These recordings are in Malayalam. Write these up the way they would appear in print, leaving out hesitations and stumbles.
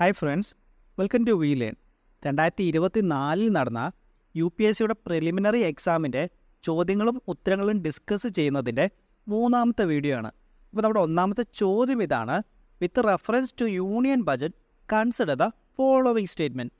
Hi friends, welcome to WeLearn. 2024 നടന്ന UPSCയുടെ പ്രിലിമിനറി എക്സാമിൻ്റെ ചോദ്യങ്ങളും ഉത്തരങ്ങളും ഡിസ്കസ് ചെയ്യുന്നതിൻ്റെ മൂന്നാമത്തെ വീഡിയോ ആണ്. അപ്പോൾ നമ്മുടെ ഒന്നാമത്തെ ചോദ്യം ഇതാണ്: with reference to union budget consider the following statement.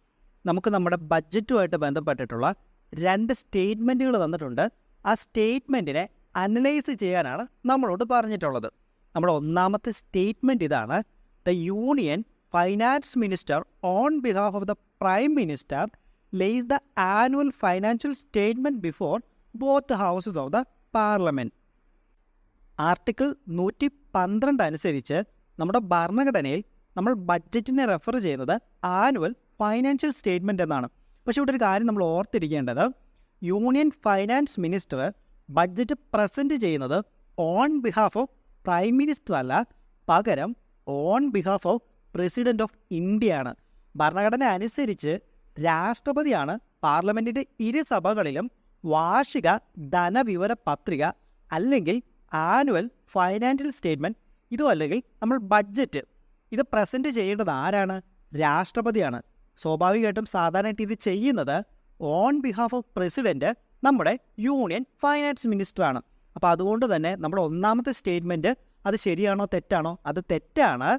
നമുക്ക് നമ്മുടെ ബഡ്ജറ്റുമായിട്ട് ബന്ധപ്പെട്ടിട്ടുള്ള രണ്ട് സ്റ്റേറ്റ്മെൻറ്റുകൾ തന്നിട്ടുണ്ട്. ആ സ്റ്റേറ്റ്മെൻറ്റിനെ അനലൈസ് ചെയ്യാനാണ് നമ്മളോട് പറഞ്ഞിട്ടുള്ളത്. നമ്മുടെ ഒന്നാമത്തെ സ്റ്റേറ്റ്മെൻറ്റ് ഇതാണ്: the union Finance Minister on behalf of the Prime Minister lays the annual financial statement before both the houses of the Parliament. Article 112 അനുസരിച്ച് നമ്മുടെ ഭരണഘടനയിൽ നമ്മൾ ബഡ്ജറ്റിനെ റെഫർ ചെയ്യുന്നത് ആനുവൽ ഫൈനാൻഷ്യൽ സ്റ്റേറ്റ്മെൻറ്റ് എന്നാണ്. പക്ഷേ ഇവിടെ ഒരു കാര്യം നമ്മൾ ഓർത്തിരിക്കേണ്ടത്, union finance minister budget present ചെയ്യുന്നത് on behalf of prime minister അല്ല, പകരം on behalf of president of ഇന്ത്യയാണ്. ഭരണഘടന അനുസരിച്ച് രാഷ്ട്രപതിയാണ് പാർലമെൻറ്റിൻ്റെ ഇരുസഭകളിലും വാർഷിക ധനവിവര പത്രിക അല്ലെങ്കിൽ ആനുവൽ ഫൈനാൻഷ്യൽ സ്റ്റേറ്റ്മെൻറ്റ്, ഇതും അല്ലെങ്കിൽ നമ്മൾ ബഡ്ജറ്റ് ഇത് പ്രസൻറ്റ് ചെയ്യേണ്ടത് ആരാണ്? രാഷ്ട്രപതിയാണ്. സ്വാഭാവികമായിട്ടും സാധാരണയായിട്ട് ഇത് ചെയ്യുന്നത് ഓൺ ബിഹാഫ് ഓഫ് പ്രസിഡന്റ് നമ്മുടെ യൂണിയൻ ഫൈനാൻസ് മിനിസ്റ്ററാണ്. അപ്പോൾ അതുകൊണ്ട് തന്നെ നമ്മുടെ ഒന്നാമത്തെ സ്റ്റേറ്റ്മെൻറ്റ് അത് ശരിയാണോ തെറ്റാണോ? അത് തെറ്റാണ്.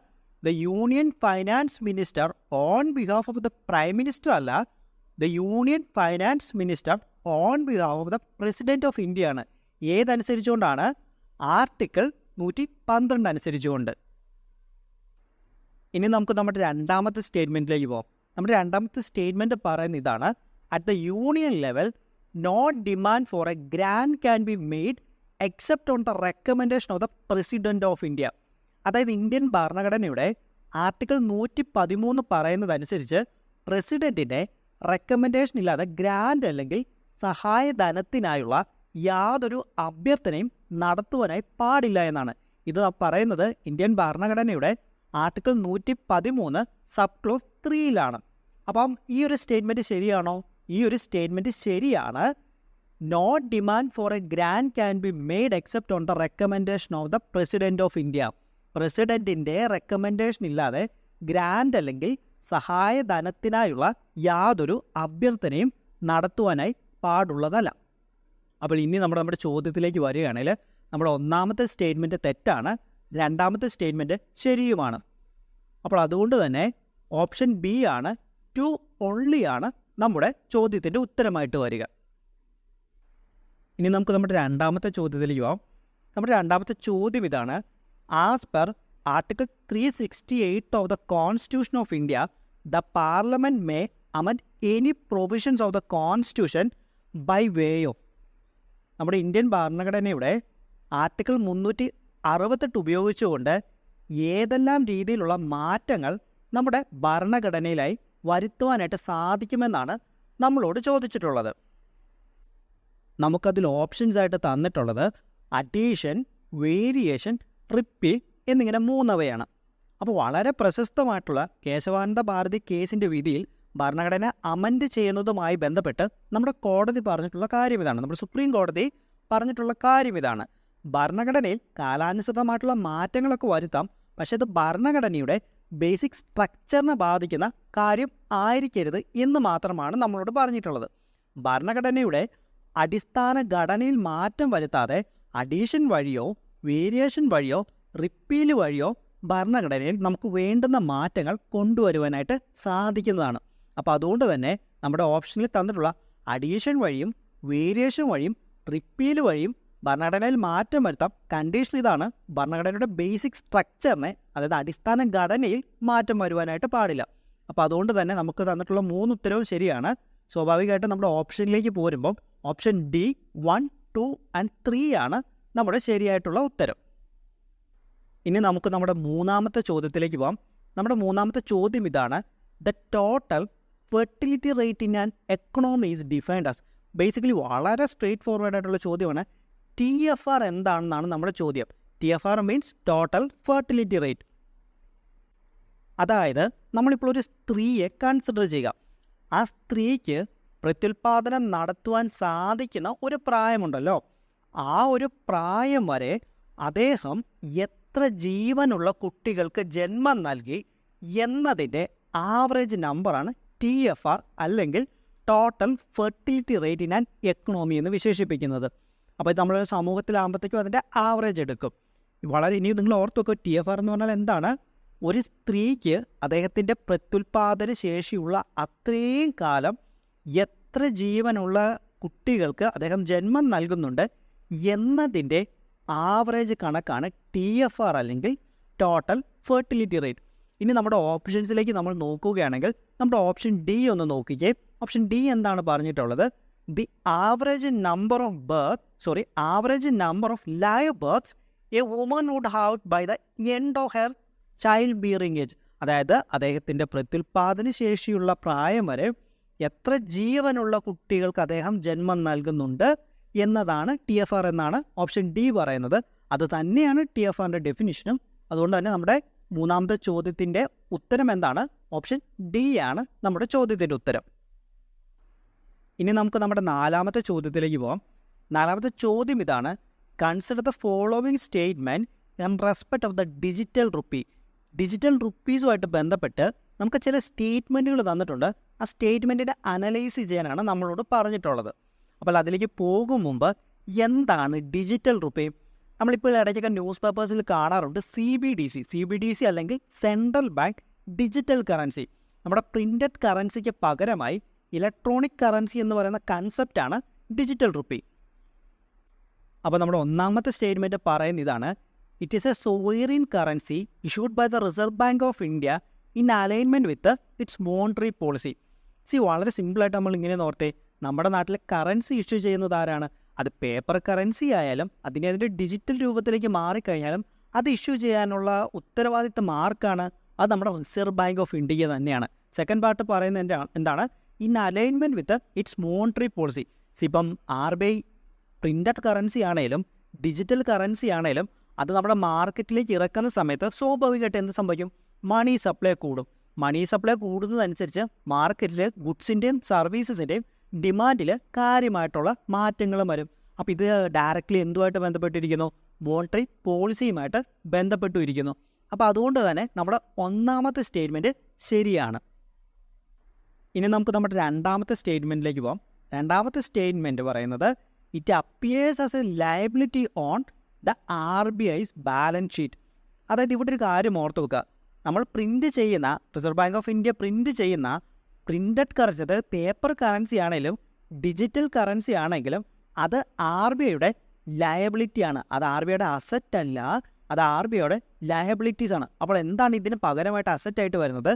The Union Finance Minister on behalf of the Prime Minister അല്ല, the Union Finance Minister on behalf of the President of India ആണ്. ഏതനുസരിച്ചുകൊണ്ടാണ്? ആർട്ടിക്കിൾ 112 അനുസരിച്ചുകൊണ്ട്. ഇനി നമുക്ക് നമ്മുടെ രണ്ടാമത്തെ സ്റ്റേറ്റ്മെൻറ്റിലേക്ക് പോകാം. നമ്മുടെ രണ്ടാമത്തെ സ്റ്റേറ്റ്മെൻറ്റ് പറയുന്ന ഇതാണ്: at the union level no demand for a grant can be made except on the recommendation of the president of India. അതായത് ഇന്ത്യൻ ഭരണഘടനയുടെ ആർട്ടിക്കിൾ 113 പറയുന്നതനുസരിച്ച് പ്രസിഡന്റിൻ്റെ റെക്കമെൻഡേഷൻ ഇല്ലാതെ ഗ്രാൻഡ് അല്ലെങ്കിൽ സഹായധനത്തിനായുള്ള യാതൊരു അഭ്യർത്ഥനയും നടത്തുവാനായി പാടില്ല എന്നാണ്. ഇത് പറയുന്നത് ഇന്ത്യൻ ഭരണഘടനയുടെ ആർട്ടിക്കിൾ 113 സബ് ക്ലോസ് 3 അപ്പം ഈ ഒരു സ്റ്റേറ്റ്മെൻറ്റ് ശരിയാണോ? ഈ ഒരു സ്റ്റേറ്റ്മെൻറ്റ് ശരിയാണ്. No demand for a grant can be made except on the recommendation of the president of India. പ്രസിഡന്റിൻ്റെ റെക്കമെൻഡേഷൻ ഇല്ലാതെ ഗ്രാൻഡ് അല്ലെങ്കിൽ സഹായധനത്തിനായുള്ള യാതൊരു അഭ്യർത്ഥനയും നടത്തുവാനായി പാടുള്ളതല്ല. അപ്പോൾ ഇനി നമ്മുടെ ചോദ്യത്തിലേക്ക് വരികയാണെങ്കിൽ നമ്മുടെ ഒന്നാമത്തെ സ്റ്റേറ്റ്മെൻറ്റ് തെറ്റാണ്, രണ്ടാമത്തെ സ്റ്റേറ്റ്മെൻറ്റ് ശരിയുമാണ്. അപ്പോൾ അതുകൊണ്ട് തന്നെ ഓപ്ഷൻ ബി ആണ്, ടു ഓൺലി ആണ് നമ്മുടെ ചോദ്യത്തിൻ്റെ ഉത്തരമായിട്ട് വരിക. ഇനി നമുക്ക് നമ്മുടെ രണ്ടാമത്തെ ചോദ്യത്തിലേക്ക് പോകാം. നമ്മുടെ രണ്ടാമത്തെ ചോദ്യം ഇതാണ്: as per article 368 of the Constitution of India, the Parliament may amend any provisions of the Constitution by way of. നമ്മുടെ ഇന്ത്യൻ ഭരണഘടനയുടെ ആർട്ടിക്കിൾ 368 ഉപയോഗിച്ചുകൊണ്ട് ഏതെല്ലാം രീതിയിലുള്ള മാറ്റങ്ങൾ നമ്മുടെ ഭരണഘടനയിലായി വരുത്തുവാനായിട്ട് സാധിക്കുമെന്നാണ് നമ്മളോട് ചോദിച്ചിട്ടുള്ളത്. നമുക്കതിൽ ഓപ്ഷൻസ് ആയിട്ട് തന്നിട്ടുള്ളത് അഡീഷൻ, വേരിയേഷൻ, റിപ്പീൽ എന്നിങ്ങനെ മൂന്നവയാണ്. അപ്പോൾ വളരെ പ്രശസ്തമായിട്ടുള്ള കേശവാനന്ദ ഭാരതി കേസിൻ്റെ വിധിയിൽ ഭരണഘടന അമെൻഡ് ചെയ്യുന്നതുമായി ബന്ധപ്പെട്ട് നമ്മുടെ കോടതി പറഞ്ഞിട്ടുള്ള കാര്യം ഇതാണ്, നമ്മുടെ സുപ്രീം കോടതി പറഞ്ഞിട്ടുള്ള കാര്യം ഇതാണ്: ഭരണഘടനയിൽ കാലാനുസൃതമായിട്ടുള്ള മാറ്റങ്ങളൊക്കെ വരുത്താം, പക്ഷേ അത് ഭരണഘടനയുടെ ബേസിക് സ്ട്രക്ചറിനെ ബാധിക്കുന്ന കാര്യം ആയിരിക്കരുത് എന്ന് മാത്രമാണ് നമ്മളോട് പറഞ്ഞിട്ടുള്ളത്. ഭരണഘടനയുടെ അടിസ്ഥാന ഘടനയിൽ മാറ്റം വരുത്താതെ അഡീഷൻ വഴിയോ വേരിയേഷൻ വഴിയോ റിപ്പീൽ വഴിയോ ഭരണഘടനയിൽ നമുക്ക് വേണ്ടുന്ന മാറ്റങ്ങൾ കൊണ്ടുവരുവാനായിട്ട് സാധിക്കുന്നതാണ്. അപ്പോൾ അതുകൊണ്ട് തന്നെ നമ്മുടെ ഓപ്ഷനിൽ തന്നിട്ടുള്ള അഡീഷൻ വഴിയും വേരിയേഷൻ വഴിയും റിപ്പീൽ വഴിയും ഭരണഘടനയിൽ മാറ്റം വരുത്താം. കണ്ടീഷൻ ഇതാണ്: ഭരണഘടനയുടെ ബേസിക് സ്ട്രക്ചറിനെ, അതായത് അടിസ്ഥാന ഘടനയിൽ മാറ്റം വരുവാനായിട്ട് പാടില്ല. അപ്പോൾ അതുകൊണ്ട് തന്നെ നമുക്ക് തന്നിട്ടുള്ള 3 ഉത്തരവും ശരിയാണ്. സ്വാഭാവികമായിട്ടും നമ്മുടെ ഓപ്ഷനിലേക്ക് പോരുമ്പോൾ ഓപ്ഷൻ ഡി 1, 2 and 3 ആണ് നമ്മുടെ ശരിയായിട്ടുള്ള ഉത്തരം. ഇനി നമുക്ക് നമ്മുടെ മൂന്നാമത്തെ ചോദ്യത്തിലേക്ക് പോകാം. നമ്മുടെ മൂന്നാമത്തെ ചോദ്യം ഇതാണ്: the total fertility rate in an economy is defined as. Basically വളരെ സ്ട്രെയിറ്റ് ഫോർവേഡ് ആയിട്ടുള്ള ചോദ്യമാണ്. TFR എന്താണെന്നാണ് നമ്മുടെ ചോദ്യം. TFR means total fertility rate. അതായത് നമ്മളിപ്പോൾ ഒരു സ്ത്രീയെ കൺസിഡർ ചെയ്യുക. ആ സ്ത്രീക്ക് പ്രത്യുൽപാദനം നടത്തുവാൻ സാധിക്കുന്ന ഒരു പ്രായമുണ്ടല്ലോ, ആ ഒരു പ്രായം വരെ അദ്ദേഹം എത്ര ജീവനുള്ള കുട്ടികൾക്ക് ജന്മം നൽകി എന്നതിൻ്റെ ആവറേജ് നമ്പറാണ് TFR അല്ലെങ്കിൽ total fertility rate in an economy എന്ന് വിശേഷിപ്പിക്കുന്നത്. അപ്പോൾ ഇത് നമ്മളൊരു സമൂഹത്തിലാകുമ്പോഴത്തേക്കും അതിൻ്റെ ആവറേജ് എടുക്കും. ഇനി നിങ്ങൾ ഓർത്ത് വെക്കുക, TFR എന്ന് പറഞ്ഞാൽ എന്താണ്? ഒരു സ്ത്രീക്ക് അദ്ദേഹത്തിൻ്റെ പ്രത്യുൽപാദന ശേഷിയുള്ള അത്രയും കാലം എത്ര ജീവനുള്ള കുട്ടികൾക്ക് അദ്ദേഹം ജന്മം നൽകുന്നുണ്ട് എന്നതിൻ്റെ ആവറേജ് കണക്കാണ് TFR അല്ലെങ്കിൽ ടോട്ടൽ ഫെർട്ടിലിറ്റി റേറ്റ്. ഇനി നമ്മുടെ ഓപ്ഷൻസിലേക്ക് നമ്മൾ നോക്കുകയാണെങ്കിൽ നമ്മുടെ ഓപ്ഷൻ ഡി ഒന്ന് നോക്കിക്കേ. ഓപ്ഷൻ ഡി എന്താണ് പറഞ്ഞിട്ടുള്ളത്? The average number of live birth a woman would have by the end of her child bearing age. അതായത് അദ്ദേഹത്തിൻ്റെ പ്രത്യുൽപാദന ശേഷിയുള്ള പ്രായം വരെ എത്ര ജീവനുള്ള കുട്ടികൾക്ക് അദ്ദേഹം ജന്മം നൽകുന്നുണ്ട് എന്നതാണ് TFR എന്നാണ് ഓപ്ഷൻ ഡി പറയുന്നത്. അത് തന്നെയാണ് TFRൻ്റെ ഡെഫിനിഷനും. അതുകൊണ്ട് തന്നെ നമ്മുടെ മൂന്നാമത്തെ ചോദ്യത്തിൻ്റെ ഉത്തരം എന്താണ്? ഓപ്ഷൻ ഡി ആണ് നമ്മുടെ ചോദ്യത്തിൻ്റെ ഉത്തരം. ഇനി നമുക്ക് നമ്മുടെ നാലാമത്തെ ചോദ്യത്തിലേക്ക് പോകാം. നാലാമത്തെ ചോദ്യം ഇതാണ്: consider the following statement in respect of the digital rupee. Digital റുപ്പീസുമായിട്ട് ബന്ധപ്പെട്ട് നമുക്ക് ചില സ്റ്റേറ്റ്മെൻറ്റുകൾ തന്നിട്ടുണ്ട്. ആ സ്റ്റേറ്റ്മെൻറ്റിനെ അനലൈസ് ചെയ്യാനാണ് നമ്മളോട് പറഞ്ഞിട്ടുള്ളത്. അപ്പോൾ അതിലേക്ക് പോകും മുമ്പ് എന്താണ് ഡിജിറ്റൽ റുപ്പി? നമ്മളിപ്പോൾ ഇടയ്ക്കൊക്കെ ന്യൂസ് പേപ്പേഴ്സിൽ കാണാറുണ്ട് CBDC അല്ലെങ്കിൽ സെൻട്രൽ ബാങ്ക് ഡിജിറ്റൽ കറൻസി. നമ്മുടെ പ്രിൻറ്റഡ് കറൻസിക്ക് പകരമായി ഇലക്ട്രോണിക് കറൻസി എന്ന് പറയുന്ന കൺസെപ്റ്റാണ് ഡിജിറ്റൽ റുപ്പി. അപ്പോൾ നമ്മുടെ ഒന്നാമത്തെ സ്റ്റേറ്റ്മെൻറ്റ് പറയുന്ന ഇതാണ്: it is a sovereign currency issued by the reserve bank of India in alignment with its monetary policy. വളരെ സിമ്പിളായിട്ട് നമ്മൾ ഇങ്ങനെ നോർത്തേ, നമ്മുടെ നാട്ടിലെ കറൻസി ഇഷ്യൂ ചെയ്യുന്നത് ആരാണ്? അത് പേപ്പർ കറൻസി ആയാലും അതിൻ്റെ ഡിജിറ്റൽ രൂപത്തിലേക്ക് മാറിക്കഴിഞ്ഞാലും അത് ഇഷ്യൂ ചെയ്യാനുള്ള ഉത്തരവാദിത്തം ആർക്കാണ്? അത് നമ്മുടെ റിസർവ് ബാങ്ക് ഓഫ് ഇന്ത്യക്ക് തന്നെയാണ്. സെക്കൻഡ് പാർട്ട് പറയുന്നത് എന്താണ്? In alignment with its monetary policy. ഇപ്പം RBI പ്രിൻറ്റഡ് കറൻസി ആണെങ്കിലും ഡിജിറ്റൽ കറൻസി ആണെങ്കിലും അത് നമ്മുടെ മാർക്കറ്റിലേക്ക് ഇറക്കുന്ന സമയത്ത് സ്വാഭാവികമായിട്ട് എന്ത് സംഭവിക്കും? മണി സപ്ലൈ കൂടും. മണി സപ്ലൈ കൂടുന്നതനുസരിച്ച് മാർക്കറ്റിൽ ഗുഡ്സിൻ്റെയും സർവീസസിൻ്റെയും ഡിമാൻഡിൽ കാര്യമായിട്ടുള്ള മാറ്റങ്ങളും വരും. അപ്പോൾ ഇത് ഡയറക്റ്റ്ലി എന്തുമായിട്ട് ബന്ധപ്പെട്ടിരിക്കുന്നു? മോണിറ്ററി പോളിസിയുമായിട്ട് ബന്ധപ്പെട്ടു ഇരിക്കുന്നു. അപ്പോൾ അതുകൊണ്ട് തന്നെ നമ്മുടെ ഒന്നാമത്തെ സ്റ്റേറ്റ്മെൻറ്റ് ശരിയാണ്. ഇനി നമുക്ക് നമ്മുടെ രണ്ടാമത്തെ സ്റ്റേറ്റ്മെൻറ്റിലേക്ക് പോകാം. രണ്ടാമത്തെ സ്റ്റേറ്റ്മെൻറ്റ് പറയുന്നത് it appears as A liability on the RBI's balance sheet. അതായത് ഇവിടെ ഒരു കാര്യം ഓർത്ത് വെക്കുക, നമ്മൾ പ്രിൻറ്റ് ചെയ്യുന്ന reserve bank of India print ചെയ്യുന്ന പ്രിൻറ്റഡ് കറൻസി, അതായത് പേപ്പർ കറൻസി ആണെങ്കിലും ഡിജിറ്റൽ കറൻസി ആണെങ്കിലും അത് RBIയുടെ ലയബിലിറ്റിയാണ്. അത് RBIയുടെ അസറ്റ് അല്ല, അത് RBIയുടെ ലയബിലിറ്റീസ് ആണ്. അപ്പോൾ എന്താണ് ഇതിന് പകരമായിട്ട് അസറ്റായിട്ട് വരുന്നത്?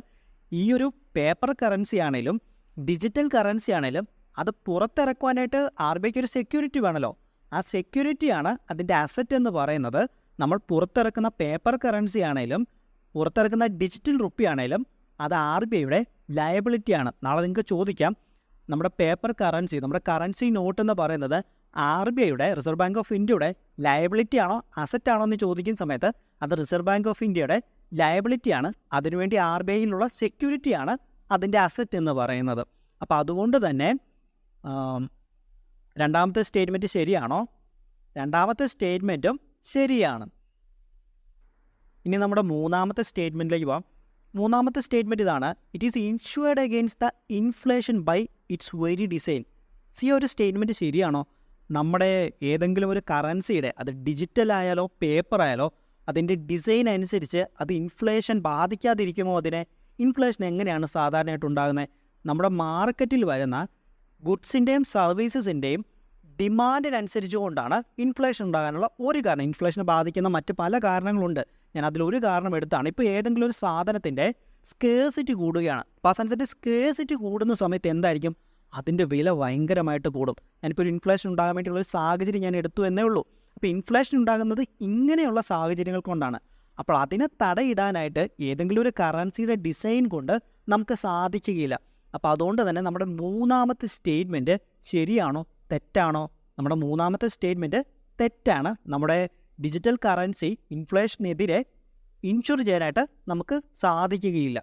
ഈ ഒരു പേപ്പർ കറൻസി ആണെങ്കിലും ഡിജിറ്റൽ കറൻസി ആണെങ്കിലും അത് പുറത്തിറക്കുവാനായിട്ട് RBIക്ക് ഒരു സെക്യൂരിറ്റി വേണമല്ലോ. ആ സെക്യൂരിറ്റിയാണ് അതിൻ്റെ അസറ്റ് എന്ന് പറയുന്നത്. നമ്മൾ പുറത്തിറക്കുന്ന പേപ്പർ കറൻസി ആണെങ്കിലും പുറത്തിറക്കുന്ന ഡിജിറ്റൽ റുപ്പി ആണെങ്കിലും അത് RBIയുടെ ലയബിലിറ്റിയാണ്. നാളെ നിങ്ങൾക്ക് ചോദിക്കാം, നമ്മുടെ പേപ്പർ കറൻസി, നമ്മുടെ കറൻസി നോട്ട് എന്ന് പറയുന്നത് RBIയുടെ റിസർവ് ബാങ്ക് ഓഫ് ഇന്ത്യയുടെ ലയബിലിറ്റി ആണോ അസറ്റ് ആണോ എന്ന് ചോദിക്കുന്ന സമയത്ത് അത് റിസർവ് ബാങ്ക് ഓഫ് ഇന്ത്യയുടെ ലയബിലിറ്റിയാണ്. അതിനുവേണ്ടി RBIയിലുള്ള സെക്യൂരിറ്റിയാണ് അതിൻ്റെ അസറ്റ് എന്ന് പറയുന്നത്. അപ്പോൾ അതുകൊണ്ട് തന്നെ രണ്ടാമത്തെ സ്റ്റേറ്റ്മെൻറ്റ് ശരിയാണോ? രണ്ടാമത്തെ സ്റ്റേറ്റ്മെൻറ്റും ശരിയാണ്. ഇനി നമ്മുടെ മൂന്നാമത്തെ സ്റ്റേറ്റ്മെൻറ്റിലേക്ക് പോകാം. മൂന്നാമത്തെ സ്റ്റേറ്റ്മെൻറ്റ് ഇതാണ്: it is insured against the inflation by its very design. ഈ ഒരു സ്റ്റേറ്റ്മെൻറ്റ് ശരിയാണോ? നമ്മുടെ ഏതെങ്കിലും ഒരു കറൻസിയുടെ, അത് ഡിജിറ്റൽ ആയാലോ പേപ്പർ ആയാലോ, അതിൻ്റെ ഡിസൈൻ അനുസരിച്ച് അത് ഇൻഫ്ലേഷൻ ബാധിക്കാതിരിക്കുമോ? അതിനെ ഇൻഫ്ലേഷൻ എങ്ങനെയാണ് സാധാരണയായിട്ട് ഉണ്ടാകുന്നത്? നമ്മുടെ മാർക്കറ്റിൽ വരുന്ന ഗുഡ്സിൻ്റെയും സർവീസസിൻ്റെയും ഡിമാൻഡിനനുസരിച്ച് കൊണ്ടാണ് ഇൻഫ്ലേഷൻ ഉണ്ടാകാനുള്ള ഒരു കാരണം. ഇൻഫ്ലേഷനെ ബാധിക്കുന്ന മറ്റ് പല കാരണങ്ങളുണ്ട്. ഞാൻ അതിലൊരു കാരണം എടുത്താണ്. ഇപ്പോൾ ഏതെങ്കിലും ഒരു സാധനത്തിൻ്റെ സ്കേഴ്സിറ്റി കൂടുകയാണ്. അപ്പോൾ ആ സാധനത്തിൻ്റെ സ്കേഴ്സിറ്റി കൂടുന്ന സമയത്ത് എന്തായിരിക്കും? അതിൻ്റെ വില ഭയങ്കരമായിട്ട് കൂടും. ഞാനിപ്പോൾ ഒരു ഇൻഫ്ലേഷൻ ഉണ്ടാകാൻ വേണ്ടിയുള്ളൊരു സാഹചര്യം ഞാൻ എടുത്തു എന്നേ ഉള്ളൂ. അപ്പോൾ ഇൻഫ്ലേഷൻ ഉണ്ടാകുന്നത് ഇങ്ങനെയുള്ള സാഹചര്യങ്ങൾ കൊണ്ടാണ്. അപ്പോൾ അതിനെ തടയിടാനായിട്ട് ഏതെങ്കിലും ഒരു കറൻസിയുടെ ഡിസൈൻ കൊണ്ട് നമുക്ക് സാധിക്കുകയില്ല. അപ്പോൾ അതുകൊണ്ട് തന്നെ നമ്മുടെ മൂന്നാമത്തെ സ്റ്റേറ്റ്മെൻറ്റ് ശരിയാണോ തെറ്റാണോ? നമ്മുടെ മൂന്നാമത്തെ സ്റ്റേറ്റ്മെൻറ്റ് തെറ്റാണ്. നമ്മുടെ ഡിജിറ്റൽ കറൻസി ഇൻഫ്ലേഷനെതിരെ ഇൻഷുർ ചെയ്യാനായിട്ട് നമുക്ക് സാധിക്കുകയില്ല.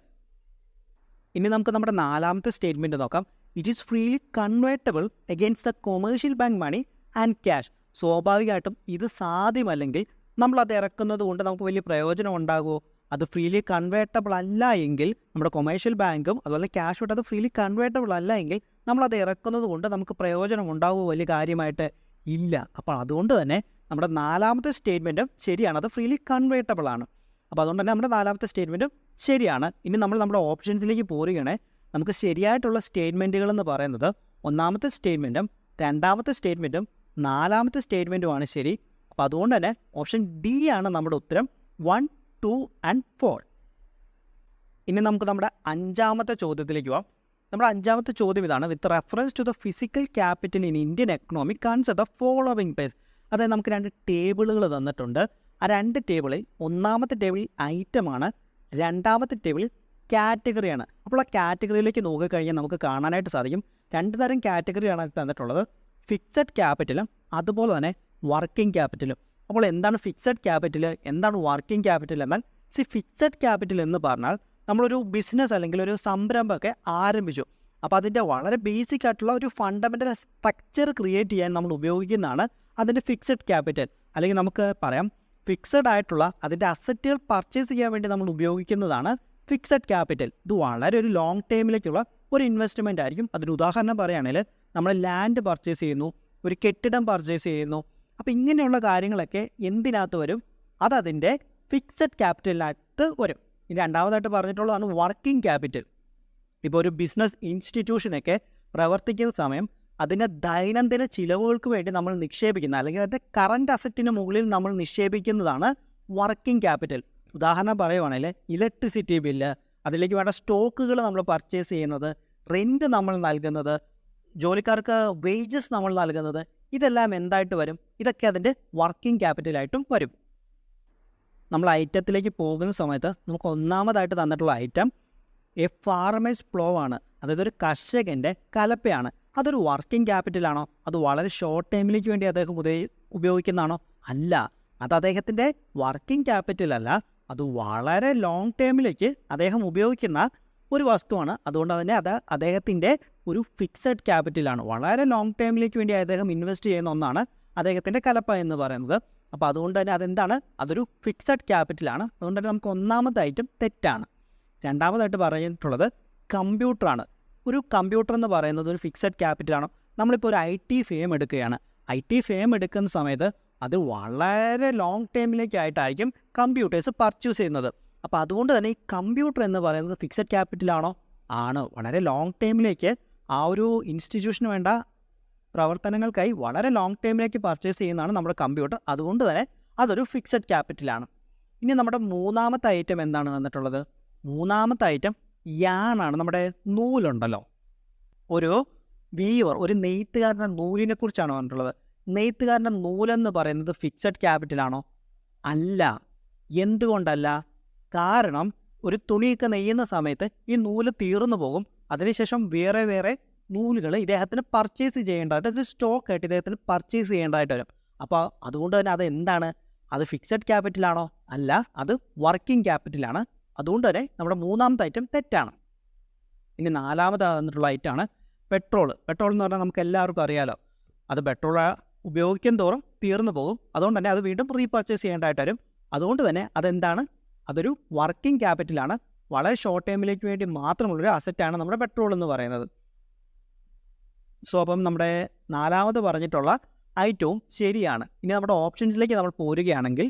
ഇനി നമുക്ക് നമ്മുടെ നാലാമത്തെ സ്റ്റേറ്റ്മെൻറ്റ് നോക്കാം. It is freely convertible against the commercial bank money and cash. സ്വാഭാവികമായിട്ടും ഇത് സാധ്യമല്ലെങ്കിൽ നമ്മളത് ഇറക്കുന്നത് കൊണ്ട് നമുക്ക് വലിയ പ്രയോജനം ഉണ്ടാകുമോ? അത് ഫ്രീലി കൺവേർട്ടബിൾ അല്ല എങ്കിൽ, നമ്മുടെ കൊമേഴ്ഷ്യൽ ബാങ്കും അതുപോലെ ക്യാഷ് ഔട്ട് അത് ഫ്രീലി കൺവേർട്ടബിൾ അല്ല എങ്കിൽ നമ്മളത് ഇറക്കുന്നത് കൊണ്ട് നമുക്ക് പ്രയോജനം ഉണ്ടാവുമോ? വലിയ കാര്യമായിട്ട് ഇല്ല. അപ്പോൾ അതുകൊണ്ട് തന്നെ നമ്മുടെ 4ാമത്തെ സ്റ്റേറ്റ്മെൻറ്റും ശരിയാണ്, അത് ഫ്രീലി കൺവേർട്ടബിൾ ആണ്. അപ്പോൾ അതുകൊണ്ട് തന്നെ നമ്മുടെ 4ാമത്തെ സ്റ്റേറ്റ്മെൻറ്റും ശരിയാണ്. ഇനി നമ്മൾ നമ്മുടെ ഓപ്ഷൻസിലേക്ക് പോരുകയാണെ നമുക്ക് ശരിയായിട്ടുള്ള സ്റ്റേറ്റ്മെൻറ്റുകൾ എന്ന് പറയുന്നത് 1ാമത്തെ സ്റ്റേറ്റ്മെൻറ്റും 2ാമത്തെ സ്റ്റേറ്റ്മെൻറ്റും 4ാമത്തെ സ്റ്റേറ്റ്മെൻറ്റുമാണ് ശരി. അപ്പോൾ അതുകൊണ്ട് തന്നെ ഓപ്ഷൻ ഡി ആണ് നമ്മുടെ ഉത്തരം 1, 2 and 4. ഇനി നമുക്ക് നമ്മുടെ 5ാമത്തെ ചോദ്യത്തിലേക്ക് പോകാം. നമ്മുടെ 5ാമത്തെ ചോദ്യം ഇതാണ്: with reference to the physical capital in Indian economy consider the following pairs. അതായത് നമുക്ക് 2 ടേബിളുകൾ തന്നിട്ടുണ്ട്. ആ 2 ടേബിളിൽ 1ാമത്തെ ടേബിളിൽ ഐറ്റമാണ്, 2ാമത്തെ ടേബിളിൽ കാറ്റഗറിയാണ്. അപ്പോൾ ആ കാറ്റഗറിയിലേക്ക് നോക്കിക്കഴിഞ്ഞാൽ നമുക്ക് കാണാനായിട്ട് സാധിക്കും 2 തരം കാറ്റഗറിയാണ് തന്നിട്ടുള്ളത്: ഫിക്സഡ് ക്യാപിറ്റലും അതുപോലെ തന്നെ വർക്കിംഗ് ക്യാപിറ്റലും. അപ്പോൾ എന്താണ് ഫിക്സഡ് ക്യാപിറ്റൽ, എന്താണ് വർക്കിംഗ് ക്യാപിറ്റൽ എന്നാൽ, ഫിക്സഡ് ക്യാപിറ്റൽ എന്ന് പറഞ്ഞാൽ നമ്മളൊരു ബിസിനസ് അല്ലെങ്കിൽ ഒരു സംരംഭമൊക്കെ ആരംഭിച്ചു. അപ്പോൾ അതിൻ്റെ വളരെ ബേസിക് ആയിട്ടുള്ള ഒരു ഫണ്ടമെൻ്റൽ സ്ട്രക്ചർ ക്രിയേറ്റ് ചെയ്യാൻ നമ്മൾ ഉപയോഗിക്കുന്നതാണ് അതിൻ്റെ ഫിക്സഡ് ക്യാപിറ്റൽ. അല്ലെങ്കിൽ നമുക്ക് പറയാം ഫിക്സഡ് ആയിട്ടുള്ള അതിൻ്റെ അസറ്റുകൾ പർച്ചേസ് ചെയ്യാൻ വേണ്ടി നമ്മൾ ഉപയോഗിക്കുന്നതാണ് ഫിക്സഡ് ക്യാപിറ്റൽ. ഇത് വളരെ ഒരു ലോങ് ടൈമിലേക്കുള്ള ഒരു ഇൻവെസ്റ്റ്മെൻ്റ് ആയിരിക്കും. അതിന് ഉദാഹരണം പറയുകയാണെങ്കിൽ നമ്മൾ ലാൻഡ് പർച്ചേസ് ചെയ്യുന്നു, ഒരു കെട്ടിടം പർച്ചേസ് ചെയ്യുന്നു. അപ്പോൾ ഇങ്ങനെയുള്ള കാര്യങ്ങളൊക്കെ എന്തിനകത്ത് വരും? അതതിൻ്റെ ഫിക്സഡ് ക്യാപിറ്റലിനകത്ത് വരും. ഇനി രണ്ടാമതായിട്ട് പറഞ്ഞിട്ടുള്ളതാണ് വർക്കിംഗ് ക്യാപിറ്റൽ. ഇപ്പോൾ ഒരു ബിസിനസ് ഇൻസ്റ്റിറ്റ്യൂഷനൊക്കെ പ്രവർത്തിക്കുന്ന സമയം അതിൻ്റെ ദൈനംദിന ചിലവുകൾക്ക് വേണ്ടി നമ്മൾ നിക്ഷേപിക്കുന്ന അല്ലെങ്കിൽ അതിൻ്റെ കറൻറ്റ് അസറ്റിന് മുകളിൽ നമ്മൾ നിക്ഷേപിക്കുന്നതാണ് വർക്കിംഗ് ക്യാപിറ്റൽ. ഉദാഹരണം പറയുവാണെങ്കിൽ ഇലക്ട്രിസിറ്റി ബില്ല്, അതിലേക്ക് വേണ്ട സ്റ്റോക്കുകൾ നമ്മൾ പർച്ചേസ് ചെയ്യുന്നത്, റെൻറ്റ് നമ്മൾ നൽകുന്നത്, ജോലിക്കാർക്ക് വേജസ് നമ്മൾ നൽകുന്നത്, ഇതെല്ലാം എന്തായിട്ട് വരും? ഇതൊക്കെ അതിൻ്റെ വർക്കിംഗ് ക്യാപിറ്റലായിട്ടും വരും. നമ്മൾ ഐറ്റത്തിലേക്ക് പോകുന്ന സമയത്ത് നമുക്ക് 1ാമതായിട്ട് തന്നിട്ടുള്ള ഐറ്റം FRMS പ്ലോ ആണ്. അതായത് ഒരു കർഷകൻ്റെ കലപ്പയാണ്. അതൊരു വർക്കിംഗ് ക്യാപിറ്റലാണോ? അത് വളരെ ഷോർട്ട് ടൈമിലേക്ക് വേണ്ടി അദ്ദേഹം ഉപയോഗിക്കുന്നതാണോ? അല്ല, അത് അദ്ദേഹത്തിൻ്റെ വർക്കിംഗ് ക്യാപിറ്റൽ അല്ല, അത് വളരെ ലോങ് ടൈമിലേക്ക് അദ്ദേഹം ഉപയോഗിക്കുന്ന ഒരു വസ്തുവാണ്. അതുകൊണ്ട് തന്നെ അത് അദ്ദേഹത്തിൻ്റെ ഒരു ഫിക്സഡ് ക്യാപിറ്റലാണ്. വളരെ ലോങ് ടൈമിലേക്ക് വേണ്ടി അദ്ദേഹം ഇൻവെസ്റ്റ് ചെയ്യുന്ന ഒന്നാണ് അദ്ദേഹത്തിൻ്റെ കലപ്പ എന്ന് പറയുന്നത്. അപ്പോൾ അതുകൊണ്ട് തന്നെ അതെന്താണ്? അതൊരു ഫിക്സഡ് ക്യാപിറ്റലാണ്. അതുകൊണ്ട് തന്നെ നമുക്ക് 1ാമത്തെ ഐറ്റം തെറ്റാണ്. രണ്ടാമതായിട്ട് പറഞ്ഞിട്ടുള്ളത് കമ്പ്യൂട്ടറാണ്. ഒരു കമ്പ്യൂട്ടർ എന്ന് പറയുന്നത് ഒരു ഫിക്സഡ് ക്യാപിറ്റലാണോ? നമ്മളിപ്പോൾ ഒരു IT ഫേം എടുക്കുകയാണ്. IT ഫേം എടുക്കുന്ന സമയത്ത് അത് വളരെ ലോങ് ടൈമിലേക്കായിട്ടായിരിക്കും കമ്പ്യൂട്ടേഴ്സ് പർച്ചേസ് ചെയ്യുന്നത്. അപ്പോൾ അതുകൊണ്ട് തന്നെ ഈ കമ്പ്യൂട്ടർ എന്ന് പറയുന്നത് ഫിക്സഡ് ക്യാപിറ്റലാണോ? ആണ്. വളരെ ലോങ് ടൈമിലേക്ക് ആ ഒരു ഇൻസ്റ്റിറ്റ്യൂഷന് വേണ്ട പ്രവർത്തനങ്ങൾക്കായി വളരെ ലോങ് ടൈമിലേക്ക് പർച്ചേസ് ചെയ്യുന്നതാണ് നമ്മുടെ കമ്പ്യൂട്ടർ. അതുകൊണ്ട് തന്നെ അതൊരു ഫിക്സഡ് ക്യാപിറ്റലാണ്. ഇനി നമ്മുടെ 3ാമത്തെ ഐറ്റം എന്താണ് തന്നിട്ടുള്ളത്? 3ാമത്തെ ഐറ്റം യാണാണ്. നമ്മുടെ നൂലുണ്ടല്ലോ, ഒരു വീവർ, ഒരു നെയ്ത്തുകാരൻ്റെ നൂലിനെ കുറിച്ചാണ് പറഞ്ഞിട്ടുള്ളത്. നെയ്ത്തുകാരൻ്റെ നൂലെന്ന് പറയുന്നത് ഫിക്സഡ് ക്യാപിറ്റലാണോ? അല്ല. എന്തുകൊണ്ടല്ല? കാരണം ഒരു തുണിയൊക്കെ നെയ്യുന്ന സമയത്ത് ഈ നൂല് തീർന്നു പോകും. അതിനുശേഷം വേറെ വേറെ നൂലുകൾ ഇദ്ദേഹത്തിന് പർച്ചേസ് ചെയ്യേണ്ടതായിട്ട്, ഇത് സ്റ്റോക്കായിട്ട് ഇദ്ദേഹത്തിന് പർച്ചേസ് ചെയ്യേണ്ടതായിട്ട് വരും. അപ്പോൾ അതുകൊണ്ട് തന്നെ അത് എന്താണ്? അത് ഫിക്സഡ് ക്യാപിറ്റലാണോ? അല്ല, അത് വർക്കിംഗ് ക്യാപിറ്റലാണ്. അതുകൊണ്ട് തന്നെ നമ്മുടെ 3ാമത്തെ ഐറ്റം തെറ്റാണ്. ഇനി 4ാമത് തന്നിട്ടുള്ള ഐറ്റമാണ് പെട്രോൾ. പെട്രോൾ എന്ന് പറഞ്ഞാൽ നമുക്ക് എല്ലാവർക്കും അറിയാലോ, അത് പെട്രോൾ ഉപയോഗിക്കും തോറും തീർന്നു പോകും. അതുകൊണ്ട് തന്നെ അത് വീണ്ടും റീപർച്ചേസ് ചെയ്യേണ്ടതായിട്ട് വരും. അതുകൊണ്ട് തന്നെ അതെന്താണ്? അതൊരു വർക്കിംഗ് ക്യാപിറ്റലാണ്. വളരെ ഷോർട്ട് ടൈമിലേക്ക് വേണ്ടി മാത്രമുള്ളൊരു അസറ്റാണ് നമ്മുടെ പെട്രോൾ എന്ന് പറയുന്നത്. സോ അപ്പം നമ്മുടെ 4ാമത് പറഞ്ഞിട്ടുള്ള ഐറ്റവും ശരിയാണ്. ഇനി നമ്മുടെ ഓപ്ഷൻസിലേക്ക് നമ്മൾ പോരുകയാണെങ്കിൽ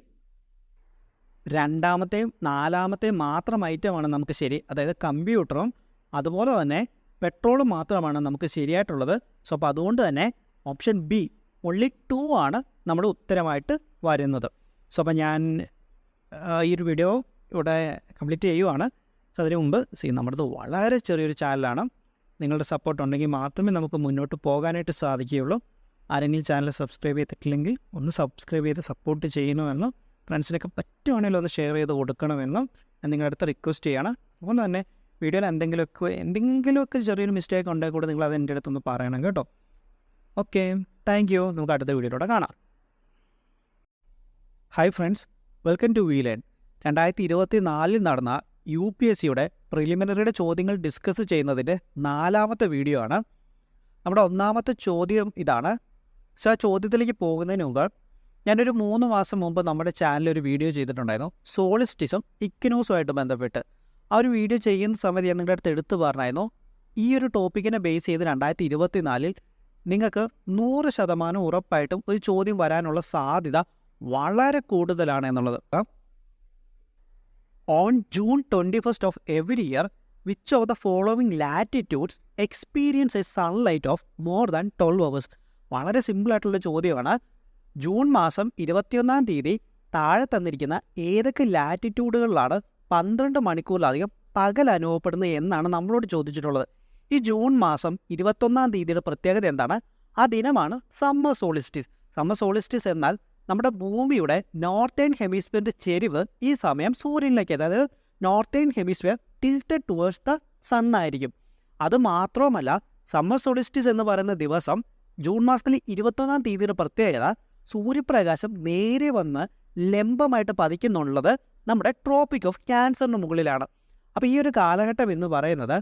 2ാമത്തെയും 4ാമത്തെയും മാത്രം ഐറ്റമാണ് നമുക്ക് ശരി. അതായത് കമ്പ്യൂട്ടറും അതുപോലെ തന്നെ പെട്രോളും മാത്രമാണ് നമുക്ക് ശരിയായിട്ടുള്ളത്. സോ അപ്പോൾ അതുകൊണ്ട് തന്നെ ഓപ്ഷൻ ബി only 2 ആണ് നമ്മുടെ ഉത്തരമായിട്ട് വരുന്നത്. സോ അപ്പോൾ ഞാൻ ഈ ഒരു വീഡിയോ ഇവിടെ കംപ്ലീറ്റ് ചെയ്യുവാണ്. സോ അതിന് മുമ്പ് നമ്മുടേത് വളരെ ചെറിയൊരു ചാനലാണ്. നിങ്ങളുടെ സപ്പോർട്ട് ഉണ്ടെങ്കിൽ മാത്രമേ നമുക്ക് മുന്നോട്ട് പോകാനായിട്ട് സാധിക്കുകയുള്ളൂ. ആരെങ്കിലും ചാനൽ സബ്സ്ക്രൈബ് ചെയ്തിട്ടില്ലെങ്കിൽ ഒന്ന് സബ്സ്ക്രൈബ് ചെയ്ത് സപ്പോർട്ട് ചെയ്യണമെന്നും ഫ്രണ്ട്സിനൊക്കെ പറ്റുവാണെങ്കിൽ ഒന്ന് ഷെയർ ചെയ്ത് കൊടുക്കണമെന്നും ഞാൻ നിങ്ങളുടെ അടുത്ത് റിക്വസ്റ്റ് ചെയ്യാണ്. അതുകൊണ്ട് തന്നെ വീഡിയോയിൽ എന്തെങ്കിലുമൊക്കെ ചെറിയൊരു മിസ്റ്റേക്ക് ഉണ്ടെങ്കിൽ കൂടെ നിങ്ങൾ അത് എൻ്റെ അടുത്തൊന്ന് പറയണം കേട്ടോ. Okay, thank you. നമുക്ക് അടുത്ത വീഡിയോയിലൂടെ കാണാം. Hi friends, welcome to WeLearn. 2024 നടന്ന UPSCയുടെ പ്രിലിമിനറിയുടെ ചോദ്യങ്ങൾ ഡിസ്കസ് ചെയ്യുന്നതിൻ്റെ 4ാമത്തെ വീഡിയോ ആണ്. നമ്മുടെ 1ാമത്തെ ചോദ്യം ഇതാണ്. സോ ആ ചോദ്യത്തിലേക്ക് പോകുന്നതിന് മുമ്പ് ഞാനൊരു 3 മാസം മുമ്പ് നമ്മുടെ ചാനലിൽ ഒരു വീഡിയോ ചെയ്തിട്ടുണ്ടായിരുന്നു സോളിസ്റ്റിസും ഇക്വിനോക്സുമായിട്ട് ബന്ധപ്പെട്ട്. ആ ഒരു വീഡിയോ ചെയ്യുന്ന സമയത്ത് ഞാൻ നിങ്ങളുടെ അടുത്ത് എടുത്തു പറഞ്ഞായിരുന്നു ഈ ഒരു ടോപ്പിക്കിനെ ബേസ് ചെയ്ത് 2024 നിങ്ങൾക്ക് 100% ഉറപ്പായിട്ടും ഒരു ചോദ്യം വരാനുള്ള സാധ്യത വളരെ കൂടുതലാണ് എന്നുള്ളത്. On June 21 of every year which of the following latitudes experience A sunlight of more than 12 hours? വളരെ സിമ്പിളായിട്ടുള്ള ചോദ്യമാണ്. ജൂൺ മാസം 21-ാം തീയതി താഴെ തന്നിരിക്കുന്ന ഏതൊക്കെ ലാറ്റിറ്റ്യൂഡുകളിലാണ് 12 മണിക്കൂറിലധികം പകൽ അനുഭവപ്പെടുന്നത് എന്നാണ് നമ്മളോട് ചോദിച്ചിട്ടുള്ളത്. ഈ ജൂൺ മാസം 21-ാം തീയതിയുടെ പ്രത്യേകത എന്താണ്? ആ ദിനമാണ് സമ്മർ സോളിസ്റ്റിസ്. സമ്മർ സോളിസ്റ്റിസ് എന്നാൽ നമ്മുടെ ഭൂമിയുടെ നോർത്തേൺ ഹെമിസ്ഫിയറിൻ്റെ ചെരിവ് ഈ സമയം സൂര്യനിലേക്ക്, അതായത് northern hemisphere tilted towards the sun ആയിരിക്കും. അതുമാത്രവുമല്ല, സമ്മർ സോളിസ്റ്റിസ് എന്ന് പറയുന്ന ദിവസം ജൂൺ മാസത്തിൽ 21-ാം തീയതിയുടെ പ്രത്യേകത സൂര്യപ്രകാശം നേരെ വന്ന് ലംബമായിട്ട് പതിക്കുന്നുള്ളത് നമ്മുടെ ട്രോപ്പിക് ഓഫ് ക്യാൻസറിന് മുകളിലാണ്. അപ്പോൾ ഈ ഒരു കാലഘട്ടം എന്ന് പറയുന്നത്